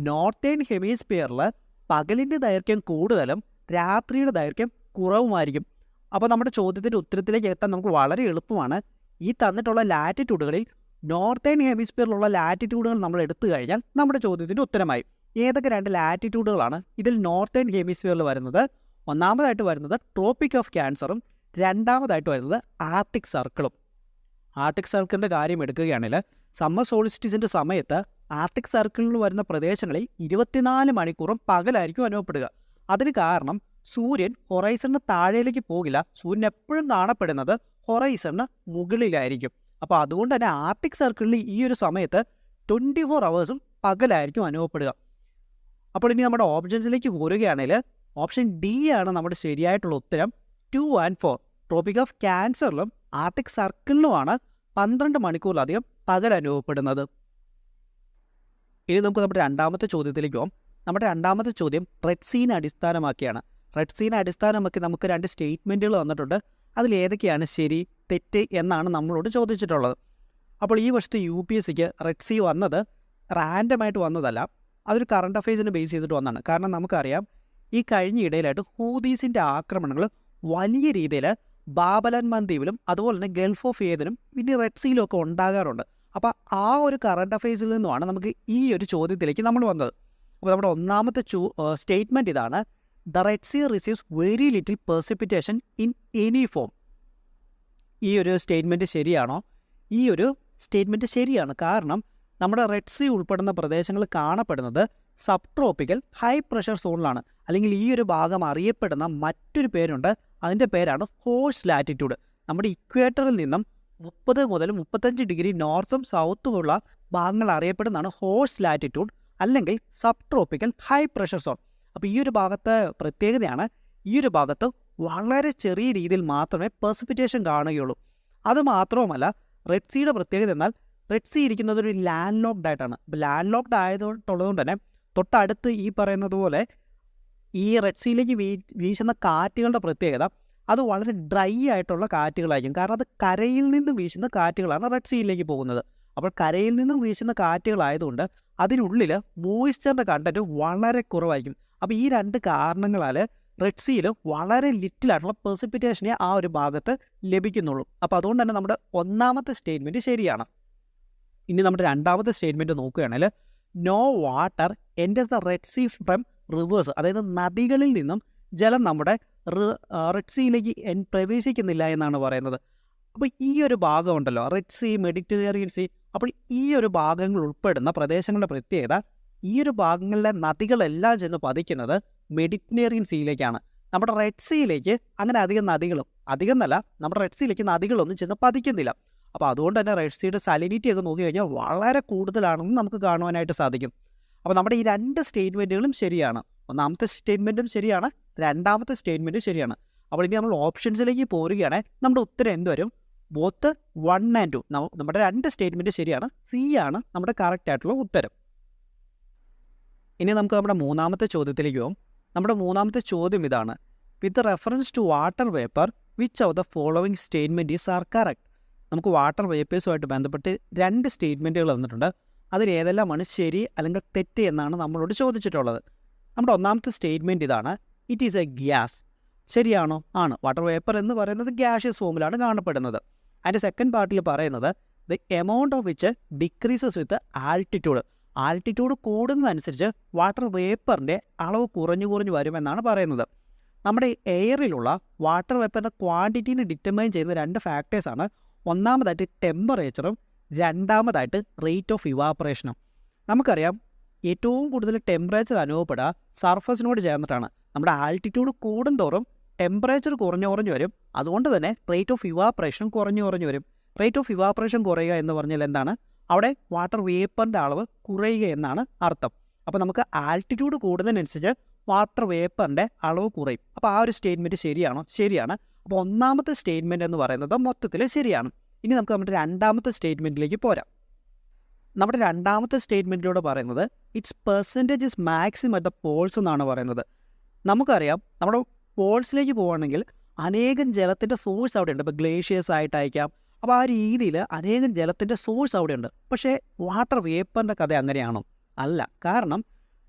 നോർത്തേൺ ഹെമിസ്ഫിയറിൽ പകലിൻ്റെ ദൈർഘ്യം കൂടുതലും രാത്രിയുടെ ദൈർഘ്യം കുറവുമായിരിക്കും. അപ്പോൾ നമ്മുടെ ചോദ്യത്തിൻ്റെ ഉത്തരത്തിലേക്ക് എത്താൻ നമുക്ക് വളരെ എളുപ്പമാണ്. ഈ തന്നിട്ടുള്ള ലാറ്റിറ്റ്യൂഡുകളിൽ നോർത്തേൺ ഹെമിസ്ഫിയറിലുള്ള ലാറ്റിറ്റ്യൂഡുകൾ നമ്മൾ എടുത്തു കഴിഞ്ഞാൽ നമ്മുടെ ചോദ്യത്തിൻ്റെ ഉത്തരമായി. ഏതൊക്കെ 2 ലാറ്റിറ്റ്യൂഡുകളാണ് ഇതിൽ നോർത്തേൺ ഹെമിസ്ഫിയറിൽ വരുന്നത്? ഒന്നാമതായിട്ട് വരുന്നത് ട്രോപ്പിക് ഓഫ് ക്യാൻസറും രണ്ടാമതായിട്ട് വരുന്നത് ആർട്ടിക് സർക്കിളും. ആർട്ടിക് സർക്കിളിൻ്റെ കാര്യം എടുക്കുകയാണെങ്കിൽ സമ്മർ സോളിസ്റ്റിസിൻ്റെ സമയത്ത് ആർട്ടിക് സർക്കിളിൽ വരുന്ന പ്രദേശങ്ങളിൽ 24 മണിക്കൂറും പകലായിരിക്കും അനുഭവപ്പെടുക. അതിന് കാരണം സൂര്യൻ ഹൊറൈസണിന് താഴേലേക്ക് പോകില്ല. സൂര്യൻ എപ്പോഴും കാണപ്പെടുന്നത് ഹൊറൈസണിന് മുകളിലായിരിക്കും. അപ്പോൾ അതുകൊണ്ട് തന്നെ ആർട്ടിക് സർക്കിളിൽ ഈ ഒരു സമയത്ത് 24 hours പകലായിരിക്കും അനുഭവപ്പെടുക. അപ്പോൾ ഇനി നമ്മുടെ ഓപ്ഷൻസിലേക്ക് പോരുകയാണെങ്കിൽ ഓപ്ഷൻ ഡി ആണ് നമ്മുടെ ശരിയായിട്ടുള്ള ഉത്തരം. 2 and 4 ട്രോപ്പിക് ഓഫ് ക്യാൻസറിലും ആർട്ടിക് സർക്കിളിലുമാണ് 12 മണിക്കൂറിലധികം പകൽ അനുഭവപ്പെടുന്നത്. ഇനി നമുക്ക് നമ്മുടെ രണ്ടാമത്തെ ചോദ്യത്തിലേക്ക് പോകാം. നമ്മുടെ രണ്ടാമത്തെ ചോദ്യം റെഡ് സീനെ അടിസ്ഥാനമാക്കിയാണ്. റെഡ് സീനെ അടിസ്ഥാനമാക്കി നമുക്ക് 2 സ്റ്റേറ്റ്മെൻറ്റുകൾ വന്നിട്ടുണ്ട്. അതിൽ ഏതൊക്കെയാണ് ശരി തെറ്റ് എന്നാണ് നമ്മളോട് ചോദിച്ചിട്ടുള്ളത്. അപ്പോൾ ഈ വർഷത്തെ UPSCക്ക് റെഡ് സീ വന്നത് റാൻഡമായിട്ട് വന്നതല്ല, അതൊരു കറണ്ട് അഫയേഴ്സിനെ ബേസ് ചെയ്തിട്ട് വന്നതാണ്. കാരണം നമുക്കറിയാം ഈ കഴിഞ്ഞ ഇടയിലായിട്ട് ഹൂതീസിൻ്റെ ആക്രമണങ്ങൾ വലിയ രീതിയിൽ ബാബലൻ മന്ദീപിലും അതുപോലെ തന്നെ ഗൾഫ് ഓഫ് ഏദനും പിന്നെ റെഡ് സീയിലും ഒക്കെ ഉണ്ടാകാറുണ്ട്. അപ്പോൾ ആ ഒരു കറണ്ട് അഫയേഴ്സിൽ നിന്നുമാണ് നമുക്ക് ഈ ഒരു ചോദ്യത്തിലേക്ക് നമ്മൾ വന്നത്. അപ്പോൾ നമ്മുടെ ഒന്നാമത്തെ സ്റ്റേറ്റ്മെൻറ്റ് ഇതാണ്: the Red Sea receives very little precipitation in any form. ഈ ഒരു സ്റ്റേറ്റ്മെൻറ്റ് ശരിയാണോ? ഈ ഒരു സ്റ്റേറ്റ്മെൻറ്റ് ശരിയാണ്. കാരണം നമ്മുടെ റെഡ് സീ ഉൾപ്പെടുന്ന പ്രദേശങ്ങൾ കാണപ്പെടുന്നത് സബ് ട്രോപ്പിക്കൽ ഹൈ പ്രഷർ സോണിലാണ്. അല്ലെങ്കിൽ ഈ ഒരു ഭാഗം അറിയപ്പെടുന്ന മറ്റൊരു പേരുണ്ട്, അതിൻ്റെ പേരാണ് ഹോഴ്സ് ലാറ്റിറ്റ്യൂഡ്. നമ്മുടെ ഇക്വേറ്ററിൽ നിന്നും 30 മുതൽ 35 ഡിഗ്രി നോർത്തും സൗത്തുമുള്ള ഭാഗങ്ങൾ അറിയപ്പെടുന്നതാണ് ഹോഴ്സ് ലാറ്റിറ്റ്യൂഡ് അല്ലെങ്കിൽ sub tropical high pressure zone. അപ്പോൾ ഈ ഒരു ഭാഗത്തെ പ്രത്യേകതയാണ്, ഈ ഒരു ഭാഗത്ത് വളരെ ചെറിയ രീതിയിൽ മാത്രമേ പെർസിപ്പിറ്റേഷൻ കാണുകയുള്ളൂ. അതുമാത്രവുമല്ല, റെഡ് സീയുടെ പ്രത്യേകത എന്നാൽ റെഡ് സീ ഇരിക്കുന്നത് ഒരു ലാൻഡ് ലോക്ക്ഡ് ആയിട്ടാണ്. അപ്പോൾ ലാൻഡ് ലോക്ക്ഡ് ആയതുകൊണ്ടുള്ളത് തന്നെ തൊട്ടടുത്ത് ഈ പറയുന്നത് പോലെ ഈ റെഡ് സീയിലേക്ക് വീശുന്ന കാറ്റുകളുടെ പ്രത്യേകത അത് വളരെ ഡ്രൈ ആയിട്ടുള്ള കാറ്റുകളായിരിക്കും. കാരണം അത് കരയിൽ നിന്ന് വീശുന്ന കാറ്റുകളാണ് റെഡ് സീയിലേക്ക് പോകുന്നത്. അപ്പോൾ കരയിൽ നിന്നും വീശുന്ന കാറ്റുകളായതുകൊണ്ട് അതിനുള്ളിൽ മോയ്സ്ചറിൻ്റെ കണ്ടൻറ്റ് വളരെ കുറവായിരിക്കും. അപ്പോൾ ഈ 2 കാരണങ്ങളാൽ റെഡ് സീയിൽ വളരെ ലിറ്റിലായിട്ടുള്ള പെർസിപ്പിറ്റേഷനെ ആ ഒരു ഭാഗത്ത് ലഭിക്കുന്നുള്ളൂ. അപ്പോൾ അതുകൊണ്ട് തന്നെ നമ്മുടെ ഒന്നാമത്തെ സ്റ്റേറ്റ്മെൻറ്റ് ശരിയാണ്. ഇനി നമ്മുടെ രണ്ടാമത്തെ സ്റ്റേറ്റ്മെൻറ്റ് നോക്കുകയാണെങ്കിൽ no water enters the Red Sea from rivers, അതായത് നദികളിൽ നിന്നും ജലം നമ്മുടെ റെഡ് സീയിലേക്ക് പ്രവേശിക്കുന്നില്ല എന്നാണ് പറയുന്നത്. അപ്പോൾ ഈ ഒരു ഭാഗമുണ്ടല്ലോ റെഡ് സീ, മെഡിറ്ററേനിയൻ സീ, അപ്പോൾ ഈ ഒരു ഭാഗങ്ങൾ ഉൾപ്പെടുന്ന പ്രദേശങ്ങളുടെ പ്രത്യേകത ഈ ഒരു ഭാഗങ്ങളിലെ നദികളെല്ലാം ചെന്ന് പതിക്കുന്നത് മെഡിറ്ററേനിയൻ സീയിലേക്കാണ്. നമ്മുടെ റെഡ് സീയിലേക്ക് അങ്ങനെ അധികം എന്നല്ല, നമ്മുടെ റെഡ് സീയിലേക്ക് നദികളൊന്നും ചെന്ന് പതിക്കുന്നില്ല. അപ്പോൾ അതുകൊണ്ട് തന്നെ റെഡ് സീയുടെ സാലിനിറ്റി ഒക്കെ നോക്കി കഴിഞ്ഞാൽ വളരെ കൂടുതലാണെന്ന് നമുക്ക് കാണുവാനായിട്ട് സാധിക്കും. അപ്പോൾ നമ്മുടെ ഈ 2 സ്റ്റേറ്റ്മെൻറ്റുകളും ശരിയാണ്. ഒന്നാമത്തെ സ്റ്റേറ്റ്മെൻറ്റും ശരിയാണ്, രണ്ടാമത്തെ സ്റ്റേറ്റ്മെൻറ്റും ശരിയാണ്. അപ്പോൾ ഇനി നമ്മൾ ഓപ്ഷൻസിലേക്ക് പോരുകയാണെങ്കിൽ നമ്മുടെ ഉത്തരം എന്ത് വരും? Both 1 and 2. നമ്മുടെ 2 സ്റ്റേറ്റ്മെൻറ്റ് ശരിയാണ്. സി ആണ് നമ്മുടെ കറക്റ്റ് ആയിട്ടുള്ള ഉത്തരം. ഇനി നമുക്ക് നമ്മുടെ മൂന്നാമത്തെ ചോദ്യത്തിലേക്ക് പോകും. നമ്മുടെ മൂന്നാമത്തെ ചോദ്യം ഇതാണ്: with reference to water vapour which of the following statement is are correct? നമുക്ക് വാട്ടർ വേപ്പേഴ്സുമായിട്ട് ബന്ധപ്പെട്ട് 2 സ്റ്റേറ്റ്മെൻറ്റുകൾ തന്നിട്ടുണ്ട്. അതിലേതെല്ലാമാണ് ശരി അല്ലെങ്കിൽ തെറ്റ് എന്നാണ് നമ്മളോട് ചോദിച്ചിട്ടുള്ളത്. നമ്മുടെ ഒന്നാമത്തെ സ്റ്റേറ്റ്മെൻറ്റ് ഇതാണ്: ഇറ്റ് ഈസ് എ ഗ്യാസ്. ശരിയാണോ? ആണ്. വാട്ടർ വേപ്പർ എന്ന് പറയുന്നത് ഗ്യാഷ്യസ് ഫോമിലാണ് കാണപ്പെടുന്നത്. അതിൻ്റെ സെക്കൻഡ് പാർട്ടിൽ പറയുന്നത് the amount of which decreases with altitude. Altitude കൂടുന്നതനുസരിച്ച് വാട്ടർ വേപ്പറിൻ്റെ അളവ് കുറഞ്ഞു വരുമെന്നാണ് പറയുന്നത്. നമ്മുടെ എയറിലുള്ള വാട്ടർ വേപ്പറിൻ്റെ ക്വാണ്ടിറ്റീനെ ഡിറ്റർമൈൻ ചെയ്യുന്ന 2 ഫാക്ടേഴ്സാണ്. ഒന്നാമതായിട്ട് ടെമ്പറേച്ചറും രണ്ടാമതായിട്ട് റേറ്റ് ഓഫ് ഇവാപ്പറേഷനും. നമുക്കറിയാം ഏറ്റവും കൂടുതൽ ടെമ്പറേച്ചർ അനുഭവപ്പെടുക സർഫസിനോട് ചേർന്നിട്ടാണ്. നമ്മുടെ ആൾട്ടിറ്റ്യൂഡ് കൂടുന്തോറും ടെമ്പറേച്ചർ കുറഞ്ഞു വരും. അതുകൊണ്ട് തന്നെ റേറ്റ് ഓഫ് ഇവാപ്പറേഷൻ കുറഞ്ഞു വരും. റേറ്റ് ഓഫ് ഇവാപ്പറേഷൻ കുറയുക എന്ന് പറഞ്ഞാൽ എന്താണ്? അവിടെ വാട്ടർ വേപ്പറിൻ്റെ അളവ് കുറയുക എന്നാണ് അർത്ഥം. അപ്പോൾ നമുക്ക് ആൾട്ടിറ്റ്യൂഡ് കൂടുന്നതിനനുസരിച്ച് വാട്ടർ വേപ്പറിൻ്റെ അളവ് കുറയും. അപ്പോൾ ആ ഒരു സ്റ്റേറ്റ്മെൻറ്റ് ശരിയാണോ? ശരിയാണ്. അപ്പോൾ ഒന്നാമത്തെ സ്റ്റേറ്റ്മെൻറ്റ് എന്ന് പറയുന്നത് മൊത്തത്തിൽ ശരിയാണ്. ഇനി നമുക്ക് നമ്മുടെ രണ്ടാമത്തെ സ്റ്റേറ്റ്മെൻറ്റിലേക്ക് പോരാം. നമ്മുടെ രണ്ടാമത്തെ സ്റ്റേറ്റ്മെൻറ്റിലൂടെ പറയുന്നത് it's percentage is maximum at the Paul's എന്നാണ് പറയുന്നത്. നമുക്കറിയാം നമ്മുടെ പോൾസിലേക്ക് പോവുകയാണെങ്കിൽ അനേകം ജലത്തിൻ്റെ സോഴ്സ് അവിടെയുണ്ട്. ഇപ്പോൾ ഗ്ലേഷ്യേഴ്സ് ആയിട്ടയക്കാം. അപ്പോൾ ആ രീതിയിൽ അനേകം ജലത്തിൻ്റെ സോഴ്സ് അവിടെയുണ്ട്. പക്ഷേ വാട്ടർ വേപ്പറിൻ്റെ കഥ അങ്ങനെയാണോ? അല്ല. കാരണം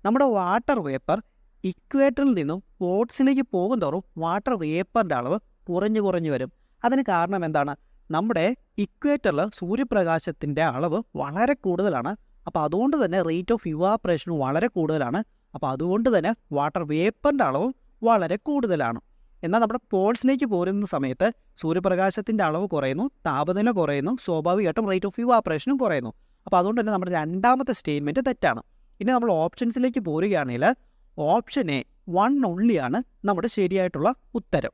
നമ്മുടെ വാട്ടർ വേപ്പർ ഇക്വേറ്ററിൽ നിന്നും പോൾസിലേക്ക് പോകുന്തോറും വാട്ടർ വേപ്പറിൻ്റെ അളവ് കുറഞ്ഞു വരും. അതിന് കാരണം എന്താണ്? നമ്മുടെ ഇക്വേറ്ററിൽ സൂര്യപ്രകാശത്തിൻ്റെ അളവ് വളരെ കൂടുതലാണ്. അപ്പോൾ അതുകൊണ്ട് തന്നെ റേറ്റ് ഓഫ് ഇവാപ്പറേഷൻ വളരെ കൂടുതലാണ്. അപ്പോൾ അതുകൊണ്ട് തന്നെ വാട്ടർ വേപ്പറിൻ്റെ അളവും വളരെ കൂടുതലാണ്. എന്നാൽ നമ്മുടെ പോൾസിലേക്ക് പോരുന്ന സമയത്ത് സൂര്യപ്രകാശത്തിൻ്റെ അളവ് കുറയുന്നു, താപനില കുറയുന്നു, സ്വാഭാവികമായിട്ടും റേറ്റ് ഓഫ് ഇവാപ്പറേഷനും കുറയുന്നു. അപ്പോൾ അതുകൊണ്ട് തന്നെ നമ്മുടെ രണ്ടാമത്തെ സ്റ്റേറ്റ്മെൻറ്റ് തെറ്റാണ്. ഇനി നമ്മൾ ഓപ്ഷൻസിലേക്ക് പോരുകയാണെങ്കിൽ ഓപ്ഷൻ എ 1 ഒൺലിയാണ് നമ്മുടെ ശരിയായിട്ടുള്ള ഉത്തരം.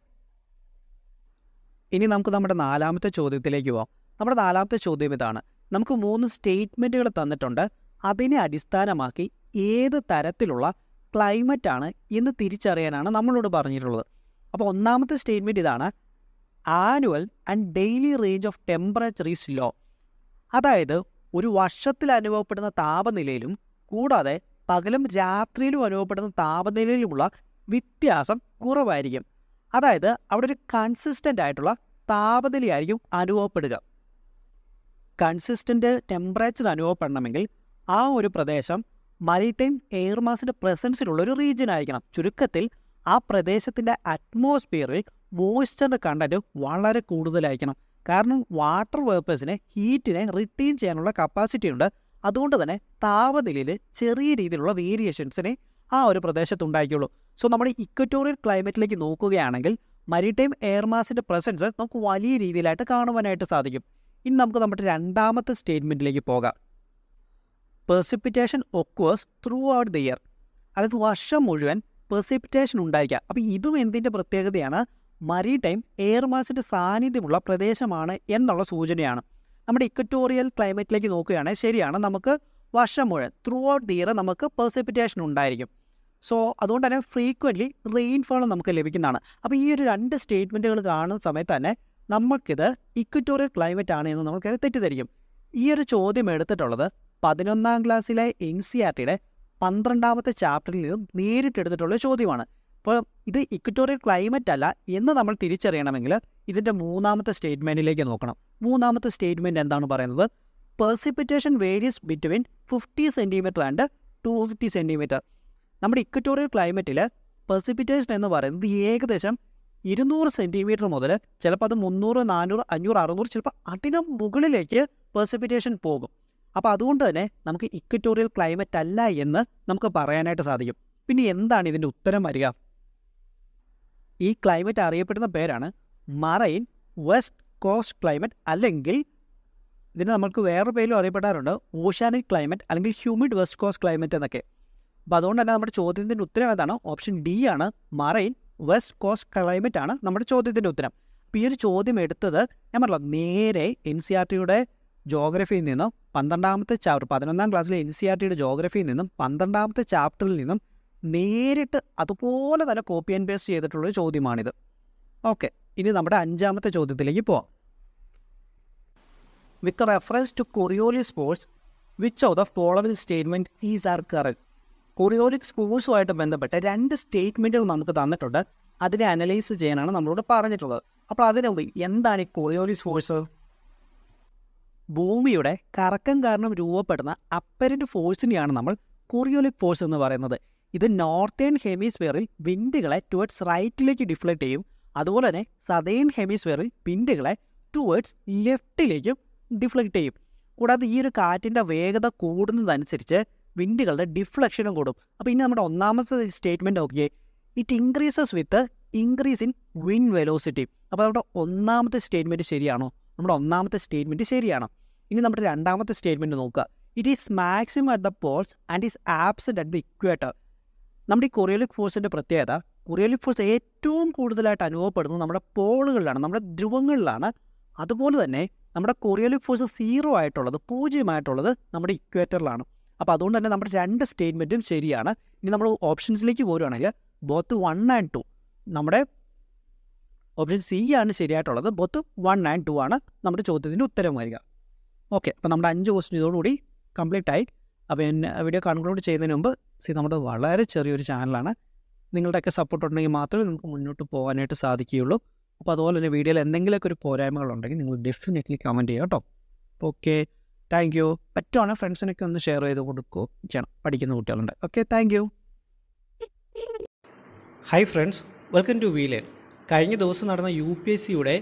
ഇനി നമുക്ക് നമ്മുടെ നാലാമത്തെ ചോദ്യത്തിലേക്ക് പോകാം. നമ്മുടെ നാലാമത്തെ ചോദ്യം ഇതാണ്. നമുക്ക് 3 സ്റ്റേറ്റ്മെൻറ്റുകൾ തന്നിട്ടുണ്ട്. അതിനെ അടിസ്ഥാനമാക്കി ഏത് തരത്തിലുള്ള ക്ലൈമറ്റാണ് എന്ന് തിരിച്ചറിയാനാണ് നമ്മളോട് പറഞ്ഞിട്ടുള്ളത്. അപ്പോൾ ഒന്നാമത്തെ സ്റ്റേറ്റ്മെൻറ്റ് ഇതാണ്. Annual and daily range of temperature is low. അതായത് ഒരു വർഷത്തിൽ അനുഭവപ്പെടുന്ന താപനിലയിലും കൂടാതെ പകലും രാത്രിയിലും അനുഭവപ്പെടുന്ന താപനിലയിലുമുള്ള വ്യത്യാസം കുറവായിരിക്കും. അതായത് അവിടെ ഒരു കൺസിസ്റ്റൻ്റ് ആയിട്ടുള്ള താപനിലയായിരിക്കും അനുഭവപ്പെടുക. കൺസിസ്റ്റൻ്റ് ടെമ്പറേച്ചർ അനുഭവപ്പെടണമെങ്കിൽ ആ ഒരു പ്രദേശം മരിടൈം എയർ മാസിൻ്റെ പ്രസൻസിലുള്ള ഒരു റീജിയൻ ആയിരിക്കണം. ചുരുക്കത്തിൽ ആ പ്രദേശത്തിൻ്റെ അറ്റ്മോസ്ഫിയറിൽ മോയ്സ്ചറിൻ്റെ കണ്ടൻറ്റ് വളരെ കൂടുതലായിരിക്കണം. കാരണം വാട്ടർ വേപ്പേഴ്സിന് ഹീറ്റിനെ റിട്ടീൻ ചെയ്യാനുള്ള കപ്പാസിറ്റി ഉണ്ട്. അതുകൊണ്ട് തന്നെ താപനിലയിൽ ചെറിയ രീതിയിലുള്ള വേരിയേഷൻസിനെ ആ ഒരു പ്രദേശത്ത് ഉണ്ടായിരിക്കുള്ളൂ. സോ നമ്മുടെ ഇക്വറ്റോറിയൽ ക്ലൈമറ്റിലേക്ക് നോക്കുകയാണെങ്കിൽ മരിടൈം എയർ മാസിൻ്റെ പ്രസൻസ് നമുക്ക് വലിയ രീതിയിലായിട്ട് കാണുവാനായിട്ട് സാധിക്കും. ഇനി നമുക്ക് നമ്മുടെ രണ്ടാമത്തെ സ്റ്റേറ്റ്മെൻറ്റിലേക്ക് പോകാം. Precipitation occurs throughout the year. അതായത് വർഷം മുഴുവൻ പെർസിപ്പിറ്റേഷൻ ഉണ്ടായിരിക്കുക. അപ്പോൾ ഇതും എന്തിൻ്റെ പ്രത്യേകതയാണ്? മരിടൈം എയർ മാസിൻ്റെ സാന്നിധ്യമുള്ള പ്രദേശമാണ് എന്നുള്ള സൂചനയാണ്. നമ്മുടെ ഇക്വറ്റോറിയൽ ക്ലൈമറ്റിലേക്ക് നോക്കുകയാണെങ്കിൽ ശരിയാണ്, നമുക്ക് വർഷം മുഴുവൻ ത്രൂ ഔട്ട് ദി ഇയർ നമുക്ക് പെർസിപ്പിറ്റേഷൻ ഉണ്ടായിരിക്കും. സോ അതുകൊണ്ട് തന്നെ ഫ്രീക്വൻ്റ്ലി റെയിൻഫോൾ നമുക്ക് ലഭിക്കുന്നതാണ്. അപ്പോൾ ഈ ഒരു 2 സ്റ്റേറ്റ്മെൻറ്റുകൾ കാണുന്ന സമയത്ത് തന്നെ നമുക്കിത് ഇക്വറ്റോറിയൽ ക്ലൈമറ്റ് ആണ് എന്ന് നമുക്ക് തെറ്റിദ്ധരിക്കും. ഈ ഒരു ചോദ്യം എടുത്തിട്ടുള്ളത് 11ാം ക്ലാസ്സിലെ NCERTയുടെ 12ാമത്തെ ചാപ്റ്ററിൽ നിന്നും നേരിട്ടെടുത്തിട്ടുള്ള ചോദ്യമാണ്. അപ്പോൾ ഇത് ഇക്വറ്റോറിയൽ ക്ലൈമറ്റ് അല്ല എന്ന് നമ്മൾ തിരിച്ചറിയണമെങ്കിൽ ഇതിൻ്റെ മൂന്നാമത്തെ സ്റ്റേറ്റ്മെൻറ്റിലേക്ക് നോക്കണം. മൂന്നാമത്തെ സ്റ്റേറ്റ്മെൻറ്റ് എന്താണ് പറയുന്നത്? Precipitation varies between 50 centimetre and 250 centimetre. നമ്മുടെ ഇക്വറ്റോറിയൽ ക്ലൈമറ്റിൽ പെർസിപ്പിറ്റേഷൻ എന്ന് പറയുന്നത് ഏകദേശം 200 സെൻറ്റിമീറ്റർ മുതൽ ചിലപ്പോൾ അത് 300, 400, 500, 600 ചിലപ്പോൾ അതിനും മുകളിലേക്ക് പെർസിപ്പിറ്റേഷൻ പോകും. അപ്പോൾ അതുകൊണ്ട് തന്നെ നമുക്ക് ഇക്വറ്റോറിയൽ ക്ലൈമറ്റ് അല്ല എന്ന് നമുക്ക് പറയാനായിട്ട് സാധിക്കും. പിന്നെ എന്താണ് ഇതിൻ്റെ ഉത്തരം വരിക? ഈ ക്ലൈമറ്റ് അറിയപ്പെടുന്ന പേരാണ് മറൈൻ വെസ്റ്റ് കോസ്റ്റ് ക്ലൈമറ്റ്, അല്ലെങ്കിൽ ഇതിന് നമുക്ക് വേറെ പേരിലും അറിയപ്പെടാറുണ്ട് ഓഷ്യാനിക് ക്ലൈമറ്റ് അല്ലെങ്കിൽ ഹ്യൂമിഡ് വെസ്റ്റ് കോസ്റ്റ് ക്ലൈമറ്റ് എന്നൊക്കെ. അപ്പോൾ അതുകൊണ്ട് തന്നെ നമ്മുടെ ചോദ്യത്തിൻ്റെ ഉത്തരം ഏതാണ്? ഓപ്ഷൻ ഡി ആണ്. മറൈൻ വെസ്റ്റ് കോസ്റ്റ് ക്ലൈമറ്റ് ആണ് നമ്മുടെ ചോദ്യത്തിൻ്റെ ഉത്തരം. അപ്പോൾ ഈ ഒരു ചോദ്യം എടുത്തത് ഞാൻ പറഞ്ഞല്ലോ നേരെ NCERTയുടെ ജോഗ്രഫിയിൽ നിന്നും 12ാമത്തെ ചാപ്റ്റർ 11ാം ക്ലാസ്സിലെ NCERTയുടെ ജോഗ്രഫിയിൽ നിന്നും 12ാമത്തെ ചാപ്റ്ററിൽ നിന്നും നേരിട്ട് അതുപോലെ തന്നെ കോപ്പി ആൻഡ് പേസ്റ്റ് ചെയ്തിട്ടുള്ളൊരു ചോദ്യമാണിത്. ഓക്കെ, ഇനി നമ്മുടെ 5ാമത്തെ ചോദ്യത്തിലേക്ക് പോവാം. With reference to Coriolis force which of the following statement is are correct. Coriolis ഫോഴ്സുമായിട്ട് ബന്ധപ്പെട്ട 2 സ്റ്റേറ്റ്മെൻറ്റുകൾ നമുക്ക് തന്നിട്ടുണ്ട്. അതിനെ അനലൈസ് ചെയ്യാനാണ് നമ്മളോട് പറഞ്ഞിട്ടുള്ളത്. അപ്പോൾ അതിനു മുമ്പ് എന്താണ് ഈ കൊറിയോലിസ് ഫോഴ്സ്? ഭൂമിയുടെ കറക്കം കാരണം രൂപപ്പെടുന്ന അപ്പരൻറ്റ് ഫോഴ്സിനെയാണ് നമ്മൾ കൊറിയോലിക് ഫോഴ്സ് എന്ന് പറയുന്നത്. ഇത് നോർത്തേൺ ഹെമിസ്ഫിയറിൽ വിൻഡുകളെ ടുവേർഡ്സ് റൈറ്റിലേക്ക് ഡിഫ്ലക്റ്റ് ചെയ്യും. അതുപോലെ തന്നെ സതേൺ ഹെമിസ്ഫിയറിൽ വിൻഡുകളെ ടുവേർഡ്സ് ലെഫ്റ്റിലേക്കും ഡിഫ്ലക്റ്റ് ചെയ്യും. കൂടാതെ ഈ ഒരു കാറ്റിൻ്റെ വേഗത കൂടുന്നതനുസരിച്ച് വിൻഡുകളുടെ ഡിഫ്ലക്ഷനും കൂടും. അപ്പോൾ ഇനി നമ്മുടെ ഒന്നാമത്തെ സ്റ്റേറ്റ്മെൻറ്റ് നോക്കിയേ, it increases with increase in wind velocity. അപ്പോൾ നമ്മുടെ ഒന്നാമത്തെ സ്റ്റേറ്റ്മെൻറ്റ് ശരിയാണോ? നമ്മുടെ ഒന്നാമത്തെ സ്റ്റേറ്റ്മെൻറ്റ് ശരിയാണ്. ഇനി നമ്മുടെ രണ്ടാമത്തെ സ്റ്റേറ്റ്മെൻറ്റ് നോക്കുക. It is maximum at the Paul's and is absent at the equator. നമ്മുടെ ഈ കൊറിയോലിക് ഫോഴ്സിൻ്റെ പ്രത്യേകത, കൊറിയോലിക് ഫോഴ്സ് ഏറ്റവും കൂടുതലായിട്ട് അനുഭവപ്പെടുന്നത് നമ്മുടെ പോളുകളിലാണ്, നമ്മുടെ ധ്രുവങ്ങളിലാണ്. അതുപോലെ തന്നെ നമ്മുടെ കൊറിയോലിക് ഫോഴ്സ് 0 ആയിട്ടുള്ളത്, 0 നമ്മുടെ ഇക്വേറ്ററിലാണ്. അപ്പോൾ അതുകൊണ്ട് തന്നെ നമ്മുടെ രണ്ട് സ്റ്റേറ്റ്മെൻറ്റും ശരിയാണ്. ഇനി നമ്മൾ ഓപ്ഷൻസിലേക്ക് പോരുവാണെങ്കിൽ ബോത്ത് 1 and 2, നമ്മുടെ ഓപ്ഷൻ സി ആണ് ശരിയായിട്ടുള്ളത്. ബോത്ത് 1 and 2 ആണ് നമ്മുടെ ചോദ്യത്തിൻ്റെ ഉത്തരം വരിക. ഓക്കെ, അപ്പോൾ നമ്മുടെ 5 ക്വസ്റ്റ്യൻ ഇതോടുകൂടി കംപ്ലീറ്റ് ആയി. അപ്പോൾ വീഡിയോ കൺക്ലൂഡ് ചെയ്യുന്നതിന് മുമ്പ് നമ്മുടെ വളരെ ചെറിയൊരു ചാനലാണ്, നിങ്ങളുടെയൊക്കെ സപ്പോർട്ട് ഉണ്ടെങ്കിൽ മാത്രമേ നമുക്ക് മുന്നോട്ട് പോകാനായിട്ട് സാധിക്കുകയുള്ളൂ. അപ്പോൾ അതുപോലെ തന്നെ വീഡിയോയിൽ എന്തെങ്കിലുമൊക്കെ ഒരു പോരായ്മകളുണ്ടെങ്കിൽ നിങ്ങൾ ഡെഫിനറ്റ്ലി കമൻറ്റ് ചെയ്യുക കേട്ടോ. Okay, thank you. പറ്റുവാണെങ്കിൽ ഫ്രണ്ട്സിനൊക്കെ ഒന്ന് ഷെയർ ചെയ്ത് കൊടുക്കുകയോ ചെയ്യണം, പഠിക്കുന്ന കുട്ടികളുണ്ട്. Okay, thank you. Hi friends, welcome to WeLearn. കഴിഞ്ഞ ദിവസം നടന്ന UPSCയുടെ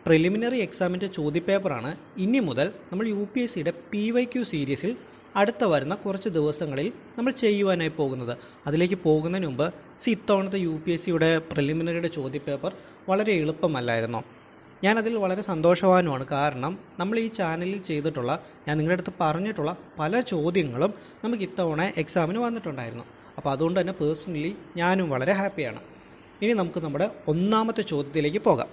പ്രിലിമിനറി എക്സാമിൻ്റെ ചോദ്യപേപ്പറാണ് ഇനി മുതൽ നമ്മൾ UPSCയുടെ PYQ സീരീസിൽ അടുത്ത വരുന്ന കുറച്ച് ദിവസങ്ങളിൽ നമ്മൾ ചെയ്യുവാനായി പോകുന്നത്. അതിലേക്ക് പോകുന്നതിന് മുമ്പ് ഇത്തവണത്തെ UPSCയുടെ പ്രിലിമിനറിയുടെ ചോദ്യപേപ്പർ വളരെ എളുപ്പമല്ലായിരുന്നു. ഞാനതിൽ വളരെ സന്തോഷവാനുമാണ്. കാരണം നമ്മൾ ഈ ചാനലിൽ ചെയ്തിട്ടുള്ള, ഞാൻ നിങ്ങളുടെ അടുത്ത് പറഞ്ഞിട്ടുള്ള പല ചോദ്യങ്ങളും നമുക്ക് ഇത്തവണ എക്സാമിന് വന്നിട്ടുണ്ടായിരുന്നു. അപ്പോൾ അതുകൊണ്ട് തന്നെ പേഴ്സണലി ഞാനും വളരെ ഹാപ്പിയാണ്. ഇനി നമുക്ക് നമ്മുടെ ഒന്നാമത്തെ ചോദ്യത്തിലേക്ക് പോകാം.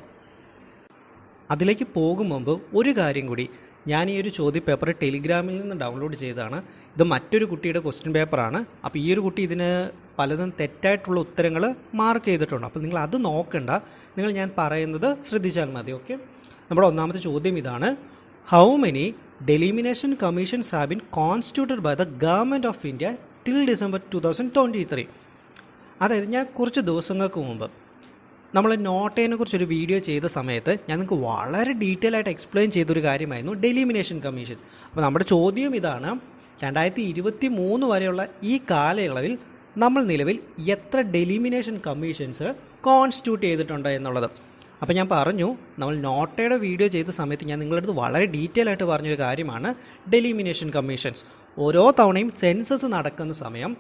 അതിലേക്ക് പോകും മുമ്പ് ഒരു കാര്യം കൂടി, ഞാൻ ഈ ഒരു ചോദ്യപേപ്പർ ടെലിഗ്രാമിൽ നിന്ന് ഡൗൺലോഡ് ചെയ്തതാണ്. ഇത് മറ്റൊരു കുട്ടിയുടെ ക്വസ്റ്റ്യൻ പേപ്പറാണ്. അപ്പോൾ ഈ ഒരു കുട്ടി ഇതിന് പലതും തെറ്റായിട്ടുള്ള ഉത്തരങ്ങൾ മാർക്ക് ചെയ്തിട്ടുണ്ട്. അപ്പോൾ നിങ്ങൾ അത് നോക്കണ്ട, നിങ്ങൾ ഞാൻ പറയുന്നത് ശ്രദ്ധിച്ചാൽ മതി. ഓക്കെ, നമ്മുടെ ഒന്നാമത്തെ ചോദ്യം ഇതാണ്: how many delimitation commissions have been constituted by the government of India till December 2023? അതായത് ഞാൻ കുറച്ച് ദിവസങ്ങൾക്ക് മുമ്പ് നമ്മൾ നോട്ടേനെ കുറിച്ചൊരു വീഡിയോ ചെയ്ത സമയത്ത് ഞാൻ നിങ്ങൾക്ക് വളരെ ഡീറ്റെയിൽ ആയിട്ട് എക്സ്പ്ലെയിൻ ചെയ്തൊരു കാര്യമായിരുന്നു ഡെലിമിനേഷൻ കമ്മീഷൻ. അപ്പോൾ നമ്മുടെ ചോദ്യം ഇതാണ്: 2023 വരെയുള്ള ഈ കാലയളവിൽ നമ്മൾ നിലവിൽ എത്ര ഡെലിമിനേഷൻ കമ്മീഷൻസ് കോൺസ്റ്റിറ്റ്യൂട്ട് ചെയ്തിട്ടുണ്ട് എന്നുള്ളത്. അപ്പോൾ ഞാൻ പറഞ്ഞു, നമ്മൾ നോട്ടയുടെ വീഡിയോ ചെയ്ത സമയത്ത് ഞാൻ നിങ്ങളുടെ അടുത്ത് വളരെ ഡീറ്റെയിൽ ആയിട്ട് പറഞ്ഞൊരു കാര്യമാണ് ഡെലിമിനേഷൻ കമ്മീഷൻസ്. ഓരോ തവണയും സെൻസസ് നടക്കുന്ന സമയം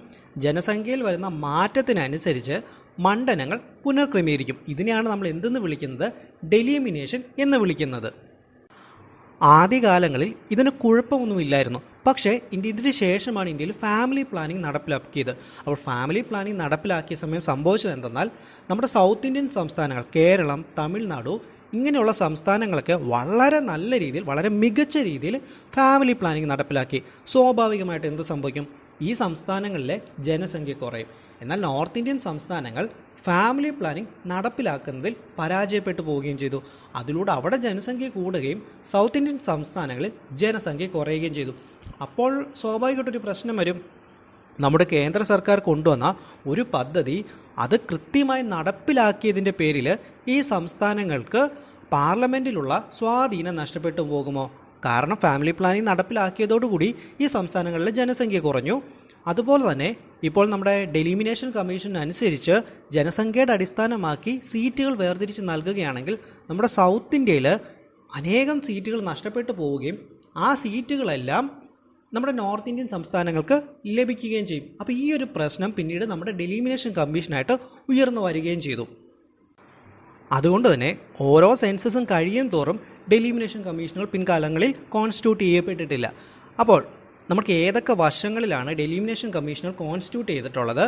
ജനസംഖ്യയിൽ വരുന്ന മാറ്റത്തിനനുസരിച്ച് മണ്ഡലങ്ങൾ പുനർക്രമീകരിക്കും. ഇതിനെയാണ് നമ്മൾ എന്തെന്ന് വിളിക്കുന്നത്? ഡെലിമിനേഷൻ എന്ന് വിളിക്കുന്നത്. ആദ്യകാലങ്ങളിൽ ഇതിന് കുഴപ്പമൊന്നുമില്ലായിരുന്നു. പക്ഷേ ഇതിന് ശേഷമാണ് ഇന്ത്യയിൽ ഫാമിലി പ്ലാനിംഗ് നടപ്പിലാക്കിയത്. അപ്പോൾ ഫാമിലി പ്ലാനിംഗ് നടപ്പിലാക്കിയ സമയം സംഭവിച്ചത് എന്തെന്നാൽ, നമ്മുടെ സൗത്ത് ഇന്ത്യൻ സംസ്ഥാനങ്ങൾ, കേരളം, തമിഴ്നാടു, ഇങ്ങനെയുള്ള സംസ്ഥാനങ്ങളൊക്കെ വളരെ നല്ല രീതിയിൽ, വളരെ മികച്ച രീതിയിൽ ഫാമിലി പ്ലാനിംഗ് നടപ്പിലാക്കി. സ്വാഭാവികമായിട്ട് എന്ത് സംഭവിക്കും? ഈ സംസ്ഥാനങ്ങളിലെ ജനസംഖ്യ കുറയും. എന്നാൽ നോർത്ത് ഇന്ത്യൻ സംസ്ഥാനങ്ങൾ ഫാമിലി പ്ലാനിംഗ് നടപ്പിലാക്കുന്നതിൽ പരാജയപ്പെട്ടു പോവുകയും ചെയ്തു. അതിലൂടെ അവിടെ ജനസംഖ്യ കൂടുകയും സൗത്ത് ഇന്ത്യൻ സംസ്ഥാനങ്ങളിൽ ജനസംഖ്യ കുറയുകയും ചെയ്തു. അപ്പോൾ സ്വാഭാവികമായിട്ടൊരു പ്രശ്നം വരും. നമ്മുടെ കേന്ദ്ര സർക്കാർ കൊണ്ടുവന്ന ഒരു പദ്ധതി അത് കൃത്യമായി നടപ്പിലാക്കിയതിൻ്റെ പേരിൽ ഈ സംസ്ഥാനങ്ങൾക്ക് പാർലമെൻറ്റിലുള്ള സ്വാധീനം നഷ്ടപ്പെട്ടു പോകുമോ? കാരണം ഫാമിലി പ്ലാനിംഗ് നടപ്പിലാക്കിയതോടുകൂടി ഈ സംസ്ഥാനങ്ങളിലെ ജനസംഖ്യ കുറഞ്ഞു. അതുപോലെ തന്നെ ഇപ്പോൾ നമ്മുടെ ഡെലിമിനേഷൻ കമ്മീഷൻ അനുസരിച്ച് ജനസംഖ്യയുടെ അടിസ്ഥാനമാക്കി സീറ്റുകൾ വേർതിരിച്ച് നൽകുകയാണെങ്കിൽ നമ്മുടെ സൗത്ത് ഇന്ത്യയിൽ അനേകം സീറ്റുകൾ നഷ്ടപ്പെട്ടു പോവുകയും ആ സീറ്റുകളെല്ലാം നമ്മുടെ നോർത്ത് ഇന്ത്യൻ സംസ്ഥാനങ്ങൾക്ക് ലഭിക്കുകയും ചെയ്യും. അപ്പോൾ ഈ ഒരു പ്രശ്നം പിന്നീട് നമ്മുടെ ഡെലിമിനേഷൻ കമ്മീഷനായിട്ട് ഉയർന്നു വരികയും ചെയ്തു. അതുകൊണ്ട് തന്നെ ഓരോ സെൻസസും കഴിയും തോറും ഡെലിമിനേഷൻ കമ്മീഷനുകൾ പിൻകാലങ്ങളിൽ കോൺസ്റ്റിറ്റ്യൂട്ട് ചെയ്യപ്പെട്ടിട്ടില്ല. അപ്പോൾ നമുക്ക് ഏതൊക്കെ വർഷങ്ങളിലാണ് ഡെലിമിനേഷൻ കമ്മീഷനുകൾ കോൺസ്റ്റിറ്റ്യൂട്ട് ചെയ്തിട്ടുള്ളത്?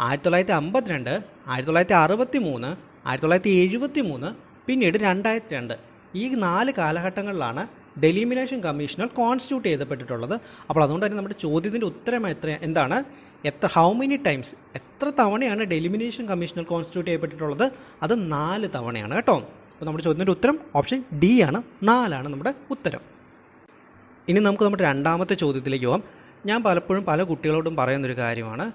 1952, 1963, 1973, പിന്നീട് 2002. ഈ 4 കാലഘട്ടങ്ങളിലാണ് ഡെലിമിനേഷൻ കമ്മീഷനുകൾ കോൺസ്റ്റിറ്റ്യൂട്ട് ചെയ്യപ്പെട്ടിട്ടുള്ളത്. അപ്പോൾ അതുകൊണ്ട് തന്നെ നമ്മുടെ ചോദ്യത്തിൻ്റെ ഉത്തരം എന്താണ്? ഹൗ മെനി ടൈംസ്, എത്ര തവണയാണ് ഡെലിമിനേഷൻ കമ്മീഷനുകൾ കോൺസ്റ്റിറ്റ്യൂട്ട് ചെയ്യപ്പെട്ടിട്ടുള്ളത്? അത് 4 തവണയാണ് കേട്ടോ. അപ്പോൾ നമ്മുടെ ചോദ്യത്തിൻ്റെ ഉത്തരം ഓപ്ഷൻ ഡി ആണ്, 4 ആണ് നമ്മുടെ ഉത്തരം. ഇനി നമുക്ക് നമ്മുടെ രണ്ടാമത്തെ ചോദ്യത്തിലേക്ക് പോകാം. ഞാൻ പലപ്പോഴും പല കുട്ടികളോടും പറയുന്നൊരു കാര്യമാണ്,